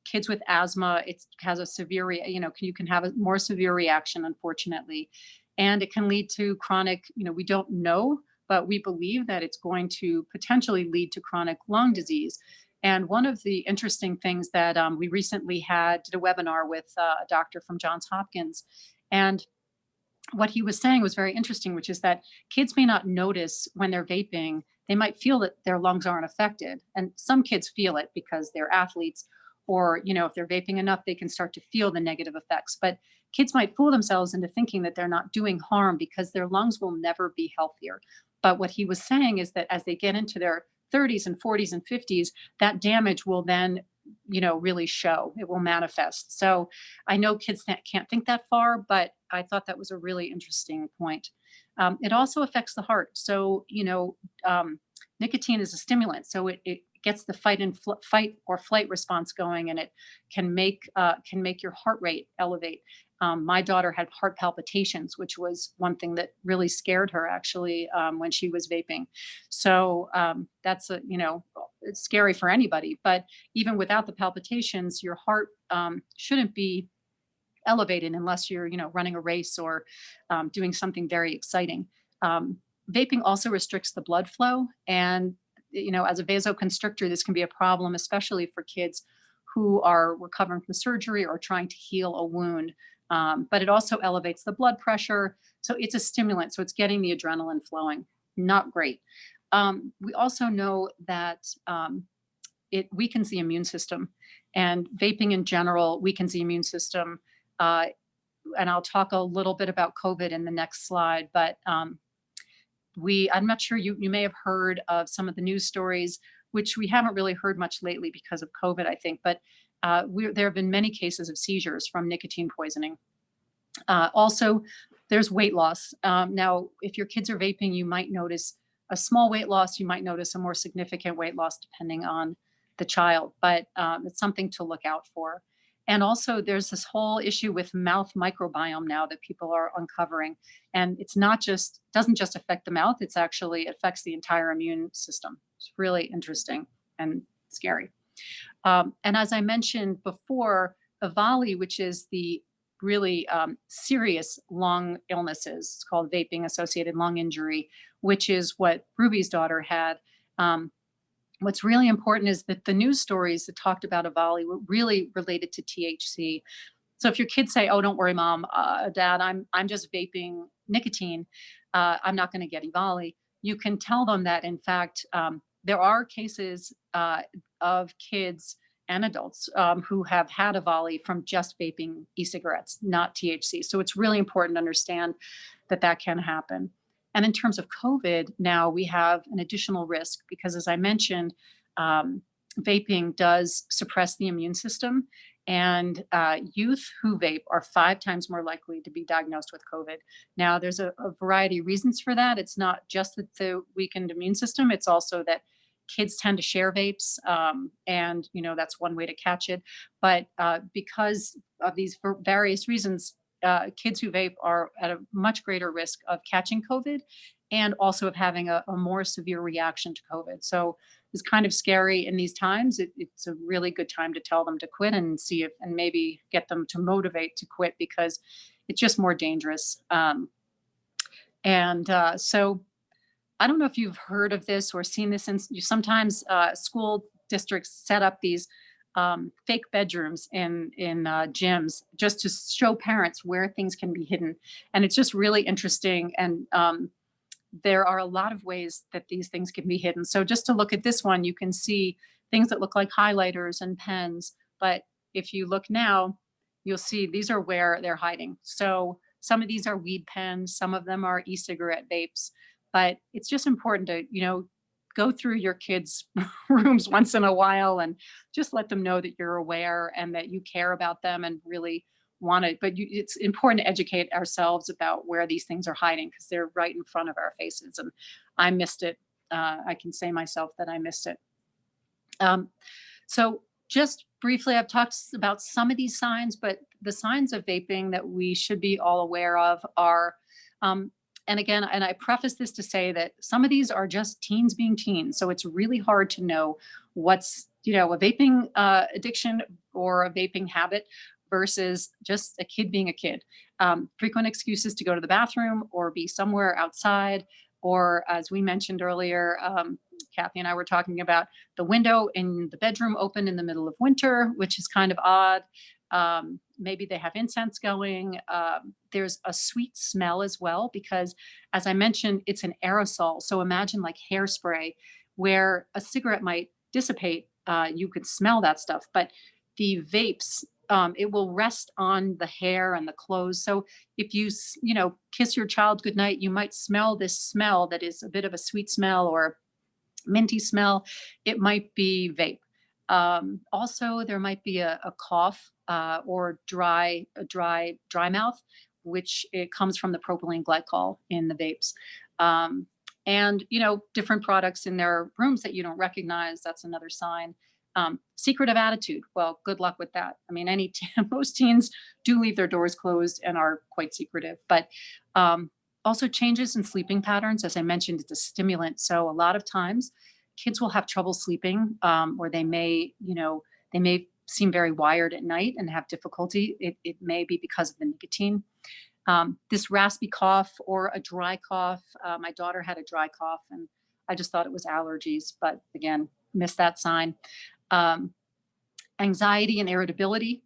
Kids with asthma, it has a severe, you can have a more severe reaction, unfortunately. And it can lead to chronic, we don't know, but we believe that it's going to potentially lead to chronic lung disease. And one of the interesting things that we recently did a webinar with a doctor from Johns Hopkins. And what he was saying was very interesting, which is that kids may not notice when they're vaping. They might feel that their lungs aren't affected. And some kids feel it because they're athletes, or, if they're vaping enough, they can start to feel the negative effects. But kids might fool themselves into thinking that they're not doing harm because their lungs will never be healthier. But what he was saying is that as they get into their 30s and 40s and 50s, that damage will then, really show. It will manifest. So I know kids can't think that far, but I thought that was a really interesting point. It also affects the heart. So, nicotine is a stimulant. So it gets the fight or flight response going, and it can make your heart rate elevate. My daughter had heart palpitations, which was one thing that really scared her, actually, when she was vaping. So that's it's scary for anybody. But even without the palpitations, your heart shouldn't be elevated unless you're running a race or doing something very exciting. Vaping also restricts the blood flow, and as a vasoconstrictor, this can be a problem, especially for kids who are recovering from surgery or trying to heal a wound. But it also elevates the blood pressure. So it's a stimulant. So it's getting the adrenaline flowing. Not great. We also know that it weakens the immune system, and vaping in general weakens the immune system. And I'll talk a little bit about COVID in the next slide, but I'm not sure, you may have heard of some of the news stories, which we haven't really heard much lately because of COVID, I think, but there have been many cases of seizures from nicotine poisoning. Also, there's weight loss. Now, if your kids are vaping, you might notice a small weight loss. You might notice a more significant weight loss depending on the child, but it's something to look out for. And also there's this whole issue with mouth microbiome now that people are uncovering. And it's doesn't just affect the mouth, it affects the entire immune system. It's really interesting and scary. And as I mentioned before, EVALI, which is the really serious lung illnesses, it's called vaping associated lung injury, which is what Ruby's daughter had. What's really important is that the news stories that talked about EVALI were really related to THC. So if your kids say, "Oh, don't worry, mom, dad, I'm just vaping nicotine. I'm not going to get EVALI," you can tell them that in fact there are cases of kids and adults who have had EVALI from just vaping e-cigarettes, not THC. So it's really important to understand that that can happen. And in terms of COVID, now we have an additional risk because, as I mentioned, vaping does suppress the immune system, and youth who vape are 5 times more likely to be diagnosed with COVID. Now, there's a variety of reasons for that. It's not just that the weakened immune system; it's also that kids tend to share vapes, and that's one way to catch it. But because of these various reasons, kids who vape are at a much greater risk of catching COVID and also of having a more severe reaction to COVID. So it's kind of scary in these times. It's a really good time to tell them to quit and see if, and maybe get them to motivate to quit because it's just more dangerous. So I don't know if you've heard of this or seen this. Sometimes school districts set up these fake bedrooms in gyms just to show parents where things can be hidden, and it's just really interesting. And there are a lot of ways that these things can be hidden. So just to look at this one, you can see things that look like highlighters and pens. But if you look now, you'll see these are where they're hiding. So some of these are weed pens, some of them are e-cigarette vapes. But it's just important to, go through your kids' rooms once in a while and just let them know that you're aware and that you care about them and really want it. But it's important to educate ourselves about where these things are hiding because they're right in front of our faces. And I missed it. I can say myself that I missed it. So just briefly, I've talked about some of these signs, but the signs of vaping that we should be all aware of are, and again, and I preface this to say that some of these are just teens being teens. So it's really hard to know what's, a vaping addiction or a vaping habit versus just a kid being a kid. Frequent excuses to go to the bathroom or be somewhere outside, or as we mentioned earlier, Kathy and I were talking about the window in the bedroom open in the middle of winter, which is kind of odd. Maybe they have incense going. There's a sweet smell as well, because as I mentioned, it's an aerosol. So imagine like hairspray where a cigarette might dissipate. You could smell that stuff, but the vapes, it will rest on the hair and the clothes. So if you, kiss your child goodnight, you might smell this smell that is a bit of a sweet smell or minty smell. It might be vape. Also, there might be a cough or dry mouth, which it comes from the propylene glycol in the vapes. And different products in their rooms that you don't recognize. That's another sign. Secretive attitude. Well, good luck with that. I mean, most teens do leave their doors closed and are quite secretive. But also changes in sleeping patterns. As I mentioned, it's a stimulant. So a lot of times kids will have trouble sleeping, or they may seem very wired at night and have difficulty. It may be because of the nicotine. This raspy cough or a dry cough. My daughter had a dry cough and I just thought it was allergies, but again, missed that sign. Anxiety and irritability.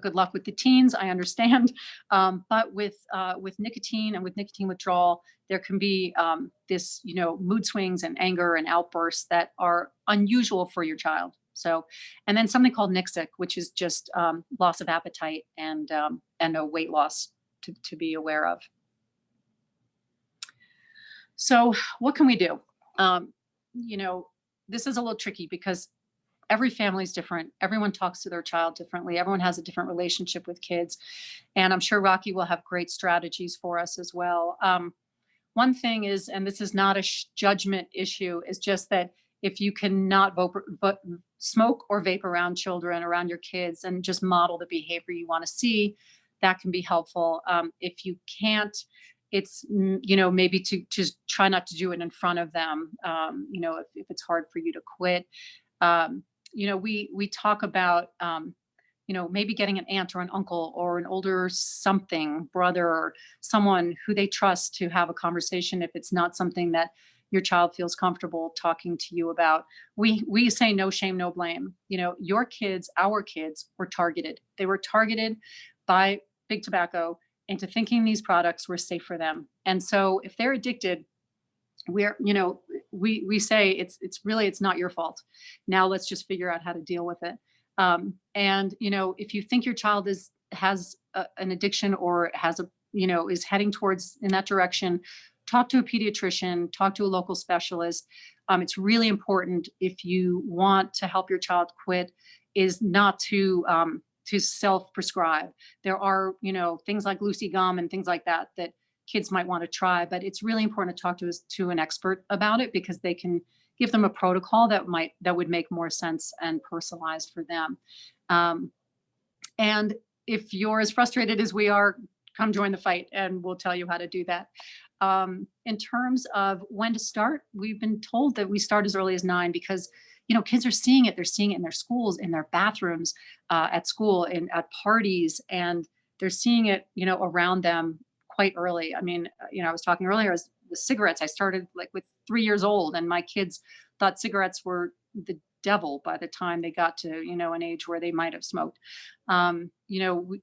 Good luck with the teens, I understand. But with nicotine and with nicotine withdrawal, there can be this, mood swings and anger and outbursts that are unusual for your child. So, and then something called NICSIC, which is just loss of appetite and a weight loss to be aware of. So what can we do? This is a little tricky because every family is different. Everyone talks to their child differently. Everyone has a different relationship with kids. And I'm sure Rocky will have great strategies for us as well. One thing is, and this is not a judgment issue, is just that if you cannot smoke or vape around children, around your kids, and just model the behavior you want to see, that can be helpful. If you can't, it's, maybe to just try not to do it in front of them, if it's hard for you to quit. We talk about, maybe getting an aunt or an uncle or an older something, brother, or someone who they trust to have a conversation if it's not something that your child feels comfortable talking to you about. We say no shame, no blame. Your kids, our kids were targeted. They were targeted by big tobacco into thinking these products were safe for them. And so if they're addicted, we're, you know, we say it's not your fault. Now let's just figure out how to deal with it. And you know, if you think your child has an addiction or has a, you know, is heading towards in that direction, talk to a pediatrician, talk to a local specialist. It's really important, if you want to help your child quit, is not to self-prescribe. There are, you know, things like Lucy gum and things like that that kids might want to try, but it's really important to talk to an expert about it, because they can give them a protocol that would make more sense and personalized for them. And if you're as frustrated as we are, come join the fight and we'll tell you how to do that. In terms of when to start, we've been told that we start as early as 9, because, you know, kids are seeing it. They're seeing it in their schools, in their bathrooms, at school, and at parties, and they're seeing it, you know, around them quite early. I mean, you know, I was talking earlier as with cigarettes. I started like with 3 years old, and my kids thought cigarettes were the devil by the time they got to, you know, an age where they might have smoked. You know,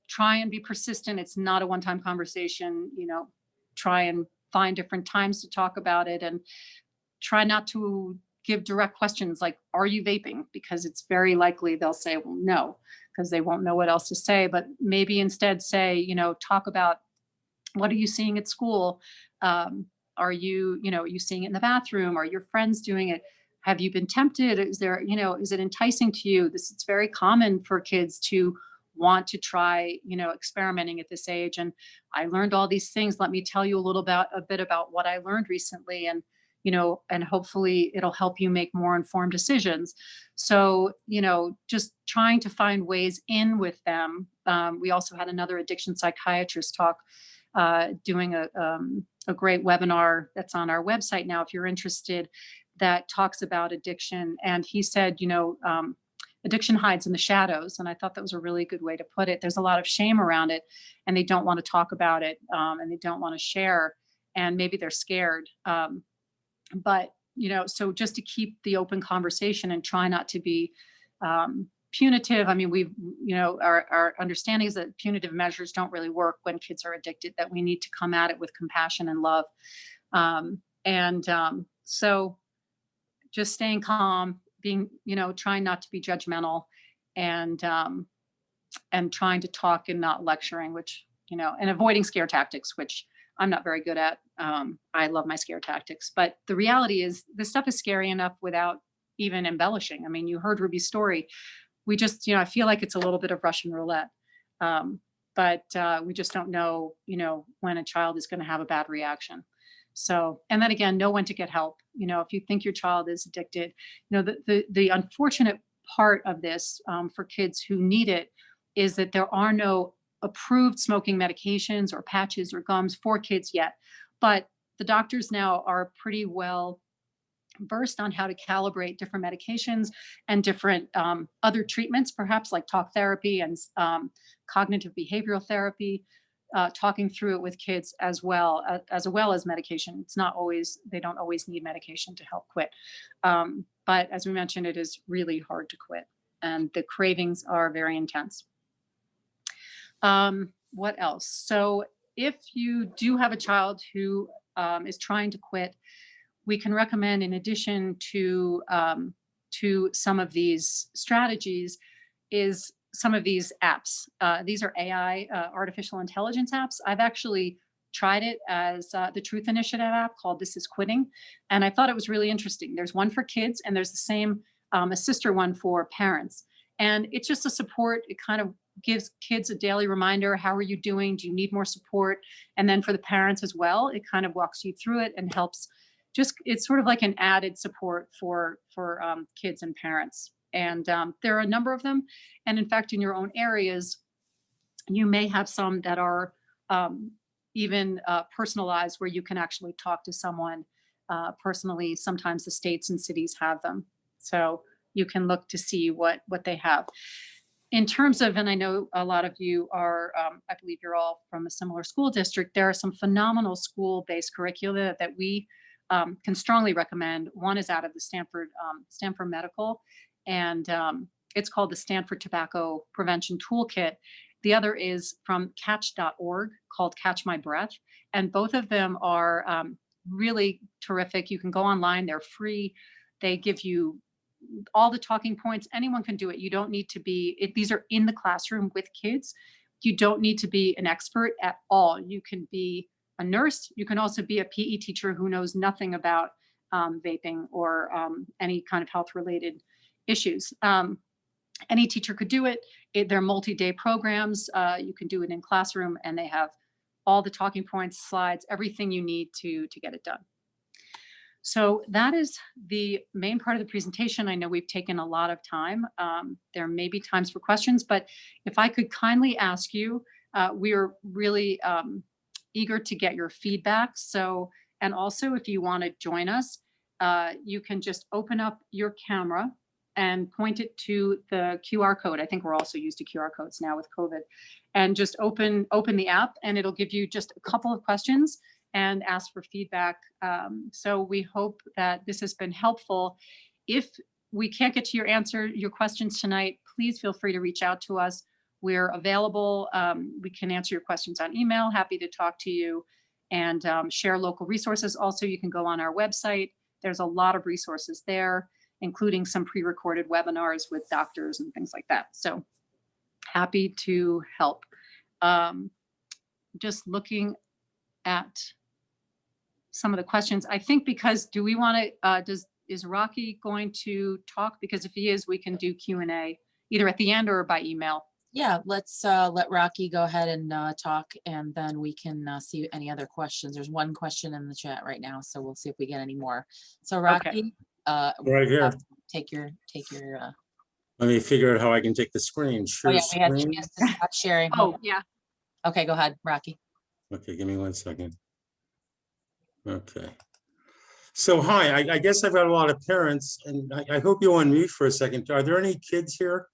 try and be persistent. It's not a one-time conversation. You know, try and find different times to talk about it, and try not to give direct questions like, are you vaping? Because it's very likely they'll say, well, no, because they won't know what else to say. But maybe instead say, you know, talk about, what are you seeing at school? Are you, you know, are you seeing it in the bathroom? Are your friends doing it? Have you been tempted? Is there, you know, is it enticing to you? It's very common for kids to want to try, you know, experimenting at this age. And I learned all these things. Let me tell you a bit about what I learned recently. And, you know, and hopefully it'll help you make more informed decisions. So, you know, just trying to find ways in with them. We also had another addiction psychiatrist talk, doing a great webinar that's on our website now, if you're interested, that talks about addiction. And he said, you know, addiction hides in the shadows. And I thought that was a really good way to put it. There's a lot of shame around it, and they don't want to talk about it, and they don't want to share, and maybe they're scared. But, you know, so just to keep the open conversation and try not to be punitive. I mean, you know, our understanding is that punitive measures don't really work when kids are addicted, that we need to come at it with compassion and love. So just staying calm, being, you know, trying not to be judgmental, and trying to talk and not lecturing, which, you know, and avoiding scare tactics, which I'm not very good at. I love my scare tactics, but the reality is this stuff is scary enough without even embellishing. I mean, you heard Ruby's story. We just, you know, I feel like it's a little bit of Russian roulette. But we just don't know, you know, when a child is going to have a bad reaction. So, and then again, know when to get help. You know, if you think your child is addicted, you know, the unfortunate part of this, for kids who need it, is that there are no approved smoking medications or patches or gums for kids yet. But the doctors now are pretty well versed on how to calibrate different medications and different other treatments, perhaps like talk therapy and cognitive behavioral therapy, talking through it with kids as well as medication. It's not always, they don't always need medication to help quit. But as we mentioned, it is really hard to quit, and the cravings are very intense. What else? So if you do have a child who is trying to quit, we can recommend, in addition to some of these strategies, is some of these apps. These are AI, artificial intelligence apps. I've actually tried it as the Truth Initiative app called This Is Quitting, and I thought it was really interesting. There's one for kids, and there's the same, a sister one for parents. And it's just a support. It kind of gives kids a daily reminder. How are you doing? Do you need more support? And then for the parents as well, it kind of walks you through it and helps. Just, it's sort of like an added support for kids and parents. And there are a number of them. And in fact, in your own areas, you may have some that are even personalized, where you can actually talk to someone personally. Sometimes the states and cities have them. So you can look to see what they have. In terms of, and I know a lot of you are, I believe you're all from a similar school district, there are some phenomenal school-based curricula that we can strongly recommend. One is out of the Stanford Medical, and it's called the Stanford Tobacco Prevention Toolkit. The other is from catch.org called Catch My Breath. And both of them are really terrific. You can go online, they're free. They give you all the talking points. Anyone can do it. You don't need to be, these are in the classroom with kids. You don't need to be an expert at all. You can be a nurse. You can also be a PE teacher who knows nothing about vaping or any kind of health related issues. Any teacher could do it. They're multi-day programs. You can do it in classroom, and they have all the talking points, slides, everything you need to get it done. So that is the main part of the presentation. I know we've taken a lot of time. There may be times for questions, but if I could kindly ask you, we are really eager to get your feedback. So, and also if you want to join us, you can just open up your camera and point it to the QR code. I think we're also used to QR codes now with COVID. And just open the app, and it'll give you just a couple of questions and ask for feedback. So we hope that this has been helpful. If we can't get to your questions tonight, please feel free to reach out to us. We're available. We can answer your questions on email. Happy to talk to you and share local resources. Also, you can go on our website. There's a lot of resources there, including some pre-recorded webinars with doctors and things like that. So happy to help. Just looking at some of the questions, I think, because do we want to, is Rocky going to talk? Because if he is, we can do Q&A either at the end or by email. Yeah, let's let Rocky go ahead and talk, and then we can see any other questions. There's one question in the chat right now, so we'll see if we get any more. So Rocky, Right here. take your Let me figure out how I can take the screen. oh Share yeah, we had screen. to stop sharing. Oh, yeah. Okay, go ahead, Rocky. Okay, give me 1 second. Okay. So hi, I guess I've got a lot of parents, and I hope you unmute for a second. Are there any kids here?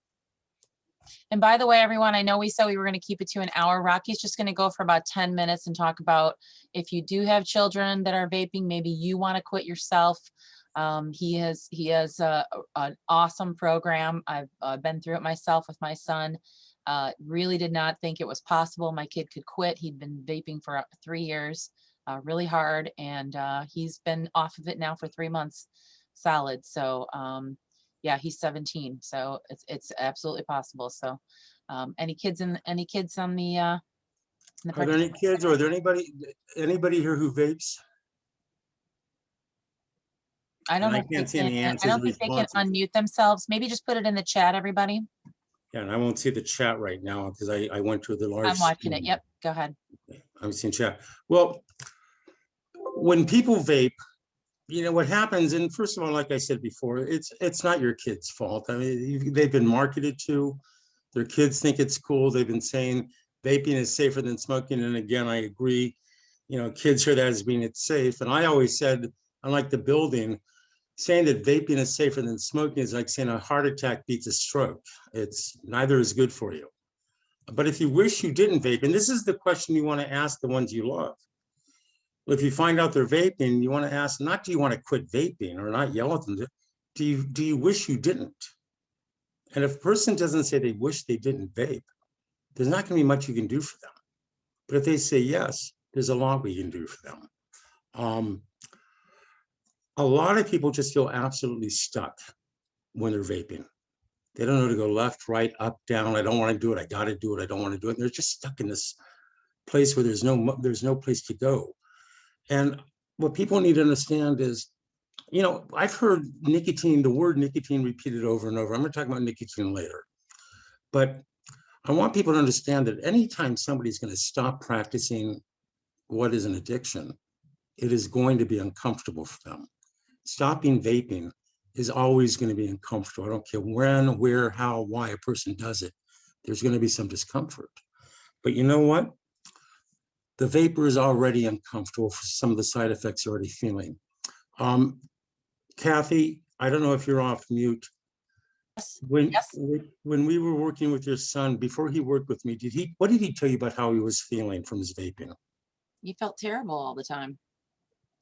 And by the way, everyone, I know we said we were going to keep it to an hour. Rocky's just going to go for about 10 minutes and talk about if you do have children that are vaping, maybe you want to quit yourself. He has an awesome program. I've been through it myself with my son. Really did not think it was possible my kid could quit. He'd been vaping for 3 years, really hard, and he's been off of it now for 3 months solid. So yeah, he's 17, so it's absolutely possible. So any kids on the Are there any kids, or are there anybody here who vapes? I don't know. I can't see any answers. I don't think they can unmute themselves. Maybe just put it in the chat, everybody. Yeah, and I won't see the chat right now because I went to the large. I'm watching it. Yep, go ahead. I'm seeing chat. Well, when people vape, you know what happens, and first of all, like I said before, it's not your kid's fault. I mean, they've been marketed to, their kids think it's cool. They've been saying vaping is safer than smoking, and again, I agree. You know, kids hear that as being it's safe, and I always said, unlike the building, saying that vaping is safer than smoking is like saying a heart attack beats a stroke. It's neither is good for you. But if you wish you didn't vape, and this is the question you want to ask the ones you love. If you find out they're vaping, you want to ask, not do you want to quit vaping or not yell at them, do you wish you didn't? And if a person doesn't say they wish they didn't vape, there's not going to be much you can do for them. But if they say yes, there's a lot we can do for them. A lot of people just feel absolutely stuck when they're vaping. They don't know to go left, right, up, down. I don't want to do it. I got to do it. I don't want to do it. And they're just stuck in this place where there's no place to go. And what people need to understand is, you know, I've heard nicotine, the word nicotine repeated over and over. I'm going to talk about nicotine later. But I want people to understand that anytime somebody's going to stop practicing what is an addiction, it is going to be uncomfortable for them. Stopping vaping is always going to be uncomfortable. I don't care when, where, how, why a person does it. There's going to be some discomfort. But you know what? The vapor is already uncomfortable for some of the side effects you're already feeling. Kathy, I don't know if you're off mute. When we were working with your son, before he worked with me, what did he tell you about how he was feeling from his vaping? He felt terrible all the time.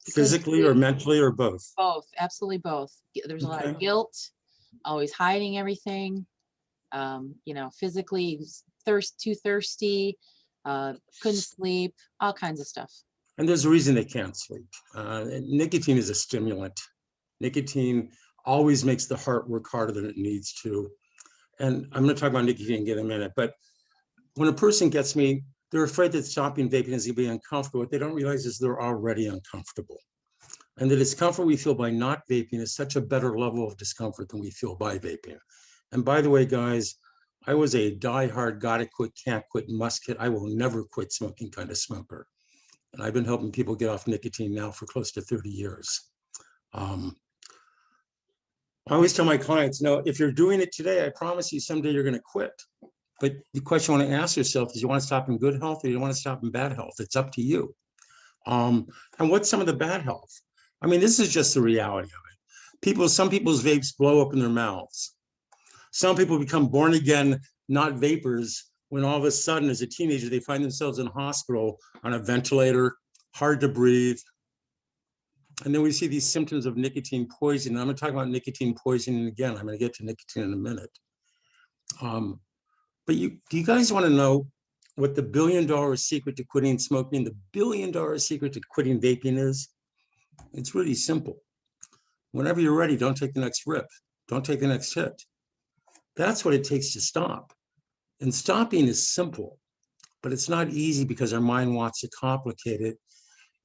Physically or mentally or both? Both, absolutely both. There's a lot of guilt, always hiding everything. you know, physically too thirsty, couldn't sleep, all kinds of stuff. And there's a reason they can't sleep. Nicotine is a stimulant. Nicotine always makes the heart work harder than it needs to. And I'm going to talk about nicotine again in a minute, but when a person gets me, they're afraid that stopping vaping is going to be uncomfortable. What they don't realize is they're already uncomfortable. And the discomfort we feel by not vaping is such a better level of discomfort than we feel by vaping. And by the way, guys, I was a diehard, gotta quit, can't quit, must quit, I will never quit smoking kind of smoker. And I've been helping people get off nicotine now for close to 30 years. I always tell my clients, no, if you're doing it today, I promise you someday you're going to quit. But the question you want to ask yourself is, you want to stop in good health or you want to stop in bad health? It's up to you. And what's some of the bad health? I mean, this is just the reality of it. Some people's vapes blow up in their mouths. Some people become born again, not vapors, when all of a sudden, as a teenager, they find themselves in hospital on a ventilator, hard to breathe. And then we see these symptoms of nicotine poisoning. I'm going to talk about nicotine poisoning again. I'm going to get to nicotine in a minute. But do you guys want to know what the $1 billion secret to quitting smoking, the $1 billion secret to quitting vaping is? It's really simple. Whenever you're ready, don't take the next rip. Don't take the next hit. That's what it takes to stop. And stopping is simple, but it's not easy because our mind wants to complicate it.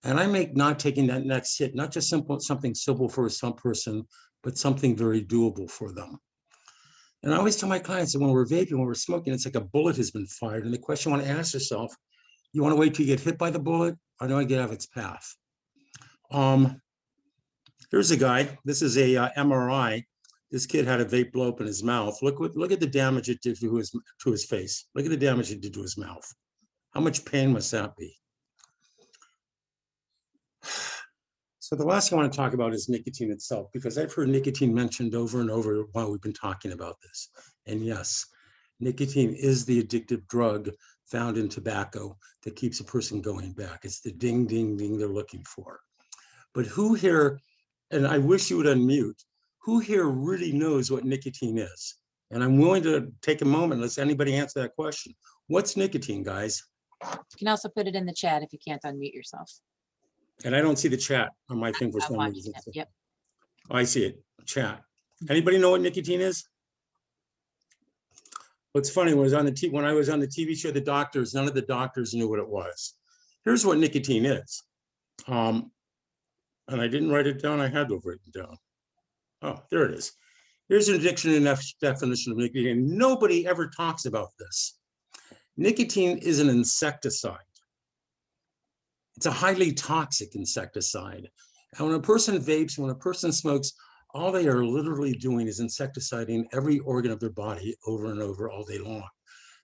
And I make not taking that next hit, not just something simple for some person, but something very doable for them. And I always tell my clients that when we're vaping, when we're smoking, it's like a bullet has been fired. And the question you want to ask yourself, you want to wait till you get hit by the bullet, or do I get out of its path? Here's a guy. This is a MRI. This kid had a vape blow up in his mouth. Look at the damage it did to his face. Look at the damage it did to his mouth. How much pain must that be? So the last thing I want to talk about is nicotine itself, because I've heard nicotine mentioned over and over while we've been talking about this. And yes, nicotine is the addictive drug found in tobacco that keeps a person going back. It's the ding, ding, ding they're looking for. But who here, and I wish you would unmute, who here really knows what nicotine is? And I'm willing to take a moment, let's anybody answer that question. What's nicotine, guys? You can also put it in the chat if you can't unmute yourself. And I don't see the chat on my thing for I'm some watching reason. it. Yep. Oh, I see it, chat. Anybody know what nicotine is? What's funny was when I was on the TV show, The Doctors, none of the doctors knew what it was. Here's what nicotine is. And I didn't write it down, I had to have written it down. Oh, there it is. Here's an dictionary definition of nicotine. Nobody ever talks about this. Nicotine is an insecticide. It's a highly toxic insecticide. And when a person vapes, when a person smokes, all they are literally doing is insecticiding every organ of their body over and over all day long.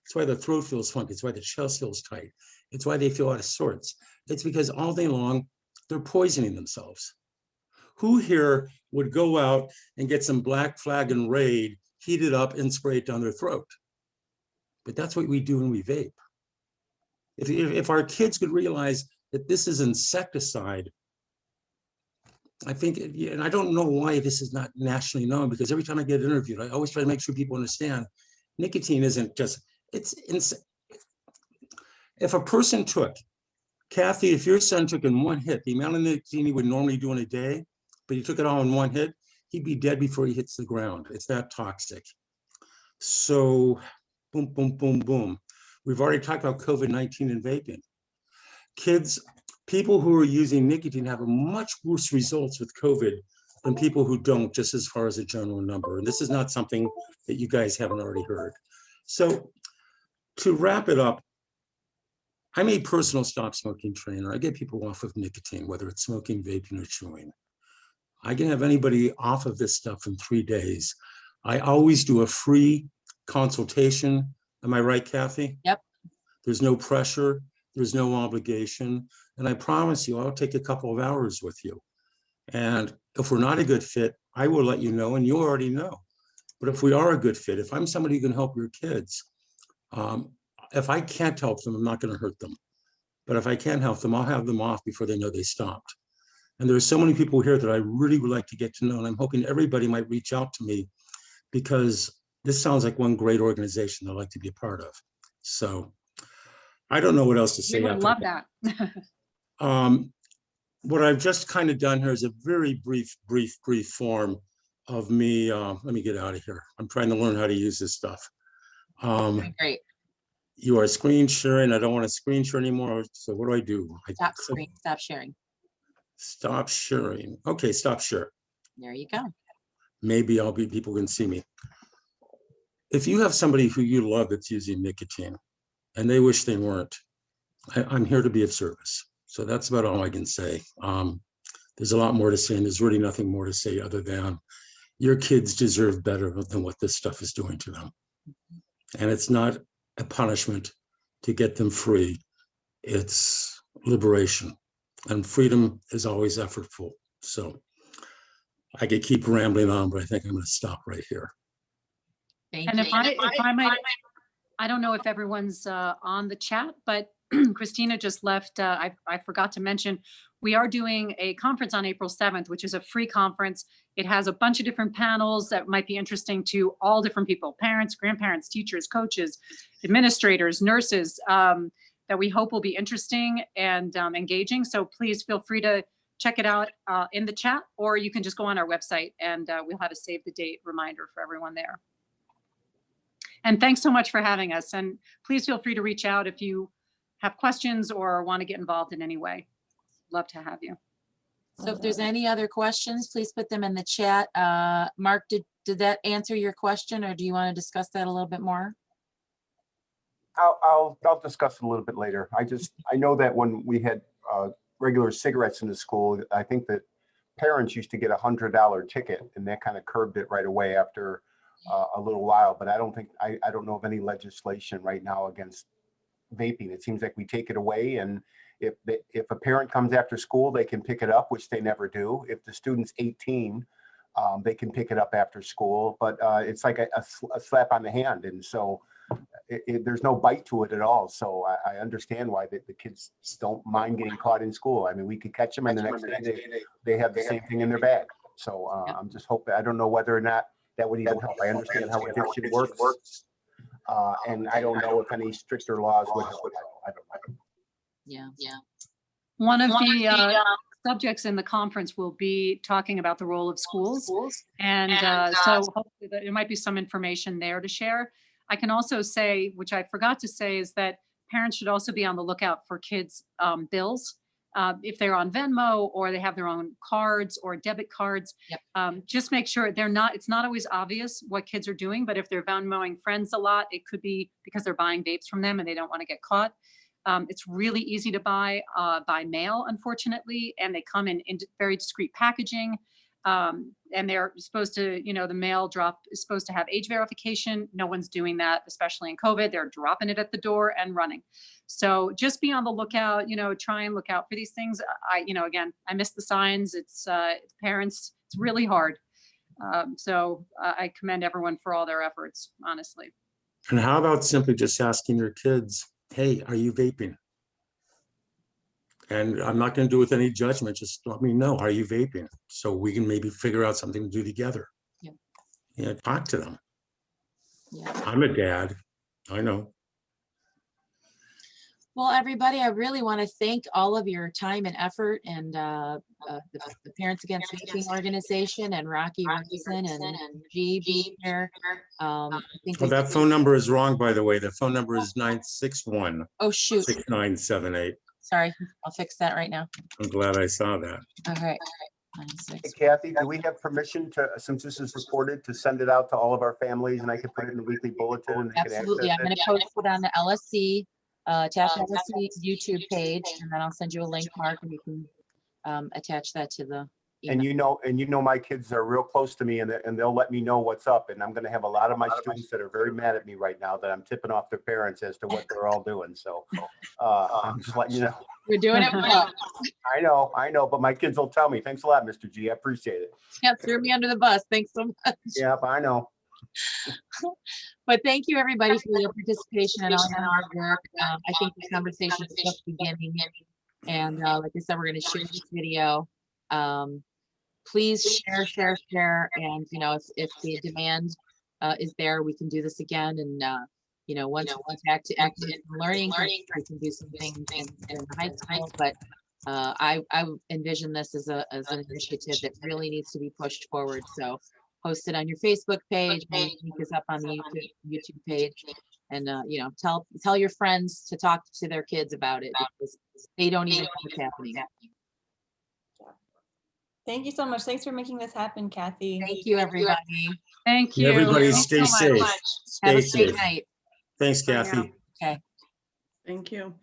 It's why the throat feels funky. It's why the chest feels tight. It's why they feel out of sorts. It's because all day long, they're poisoning themselves. Who here would go out and get some Black Flag and Raid, heat it up and spray it down their throat? But that's what we do when we vape. If our kids could realize that this is insecticide, I think, and I don't know why this is not nationally known, because every time I get interviewed, I always try to make sure people understand nicotine isn't just, if a person took, Kathy, if your son took in one hit, the amount of nicotine he would normally do in a day, but he took it all in one hit, he'd be dead before he hits the ground. It's that toxic. So boom, boom, boom, boom. We've already talked about COVID-19 and vaping. People who are using nicotine have a much worse results with COVID than people who don't, just as far as a general number. And this is not something that you guys haven't already heard. So to wrap it up, I'm a personal stop smoking trainer. I get people off of nicotine, whether it's smoking, vaping, or chewing. I can have anybody off of this stuff in 3 days. I always do a free consultation. Am I right, Kathy? Yep. There's no pressure. There's no obligation. And I promise you, I'll take a couple of hours with you. And if we're not a good fit, I will let you know, and you already know. But if we are a good fit, if I'm somebody who can help your kids, if I can't help them, I'm not going to hurt them. But if I can help them, I'll have them off before they know they stopped. And there are so many people here that I really would like to get to know. And I'm hoping everybody might reach out to me, because this sounds like one great organization I'd like to be a part of. So I don't know what else to say. We would after love that. that. What I've just kind of done here is a very brief form of me. Let me get out of here. I'm trying to learn how to use this stuff. Great. You are screen sharing. I don't want to screen share anymore. So what do? Stop screen, stop sharing. Stop sharing. Okay, stop share. There you go. Maybe people can see me. If you have somebody who you love that's using nicotine and they wish they weren't, I'm here to be of service. So that's about all I can say. There's a lot more to say, and there's really nothing more to say other than your kids deserve better than what this stuff is doing to them. And it's not a punishment to get them free. It's liberation. And freedom is always effortful. So I could keep rambling on, but I think I'm going to stop right here. Thank And you. if I might, I don't know if everyone's on the chat, but Christina just left. I forgot to mention, we are doing a conference on April 7th, which is a free conference. It has a bunch of different panels that might be interesting to all different people, parents, grandparents, teachers, coaches, administrators, nurses, that we hope will be interesting and engaging. So please feel free to check it out in the chat, or you can just go on our website and we'll have a save the date reminder for everyone there. And thanks so much for having us. And please feel free to reach out if you have questions or want to get involved in any way. Love to have you. So if there's any other questions, please put them in the chat. Mark, did that answer your question, or do you want to discuss that a little bit more? I'll discuss it a little bit later. I know that when we had regular cigarettes in the school, I think that parents used to get $100 ticket, and that kind of curbed it right away after a little while. But I don't know of any legislation right now against vaping. It seems like we take it away, and if a parent comes after school, they can pick it up, which they never do. If the student's 18, they can pick it up after school, but it's like a slap on the hand, and so there's no bite to it at all. So I understand why the kids don't mind getting caught in school. I mean, we could catch them, and the next day they have the same thing in their bag. So I'm just hoping. I don't know whether or not that would even help. I understand how addiction works, and I don't know if any stricter laws would help. I don't know. Yeah. One of the subjects in the conference will be talking about the role of schools. And so hopefully there might be some information there to share. I can also say, which I forgot to say, is that parents should also be on the lookout for kids' bills. If they're on Venmo or they have their own cards or debit cards, just make sure it's not always obvious what kids are doing, but if they're Venmoing friends a lot, it could be because they're buying vapes from them and they don't want to get caught. It's really easy to buy by mail, unfortunately, and they come in very discreet packaging. And they're supposed to, the mail drop is supposed to have age verification. No one's doing that, especially in COVID. They're dropping it at the door and running. So just be on the lookout, try and look out for these things. Again, I miss the signs. It's parents, it's really hard. So I commend everyone for all their efforts, honestly. And how about simply just asking your kids, hey, are you vaping? And I'm not going to do it with any judgment. Just let me know, are you vaping? So we can maybe figure out something to do together. Yeah. Talk to them. Yeah. I'm a dad. I know. Well, everybody, I really want to thank all of your time and effort, and the Parents Against Vaping organization, and Rocky Rosen and G being here. I think that phone number is wrong, by the way. The phone number is 961. Oh, shoot. 6978. Sorry, I'll fix that right now. I'm glad I saw that. All right. Hey, Kathy, do we have permission to, since this is recorded, to send it out to all of our families, and I can put it in the weekly bulletin? And they Absolutely. can I'm going to post it on the LSC, attach LSC YouTube page, and then I'll send you a link, Mark, and you can attach that to the email. And you know my kids are real close to me, and they'll let me know what's up. And I'm going to have a lot of my students that are very mad at me right now that I'm tipping off their parents as to what they're all doing. So I'm just letting you know. We're doing it well. I know, but my kids will tell me. Thanks a lot, Mr. G. I appreciate it. Yeah, threw me under the bus. Thanks so much. Yep, I know. But thank you, everybody, for your participation and all your hard work. I think the conversation is just beginning. And like I said, we're going to share this video. Please share. And, if the demand is there, we can do this again. And, you know, once back to learning, we can do some things in the high school. But I envision this as an initiative that really needs to be pushed forward. So post it on your Facebook page, maybe link this up on the YouTube page, and you know, tell your friends to talk to their kids about it, because they don't even know what's happening. Thank you so much. Thanks for making this happen, Kathy. Thank you, everybody. Thank you. Everybody Thanks stay so much. safe. Have a Stay great safe. night. Thanks, Kathy. Okay. Thank you.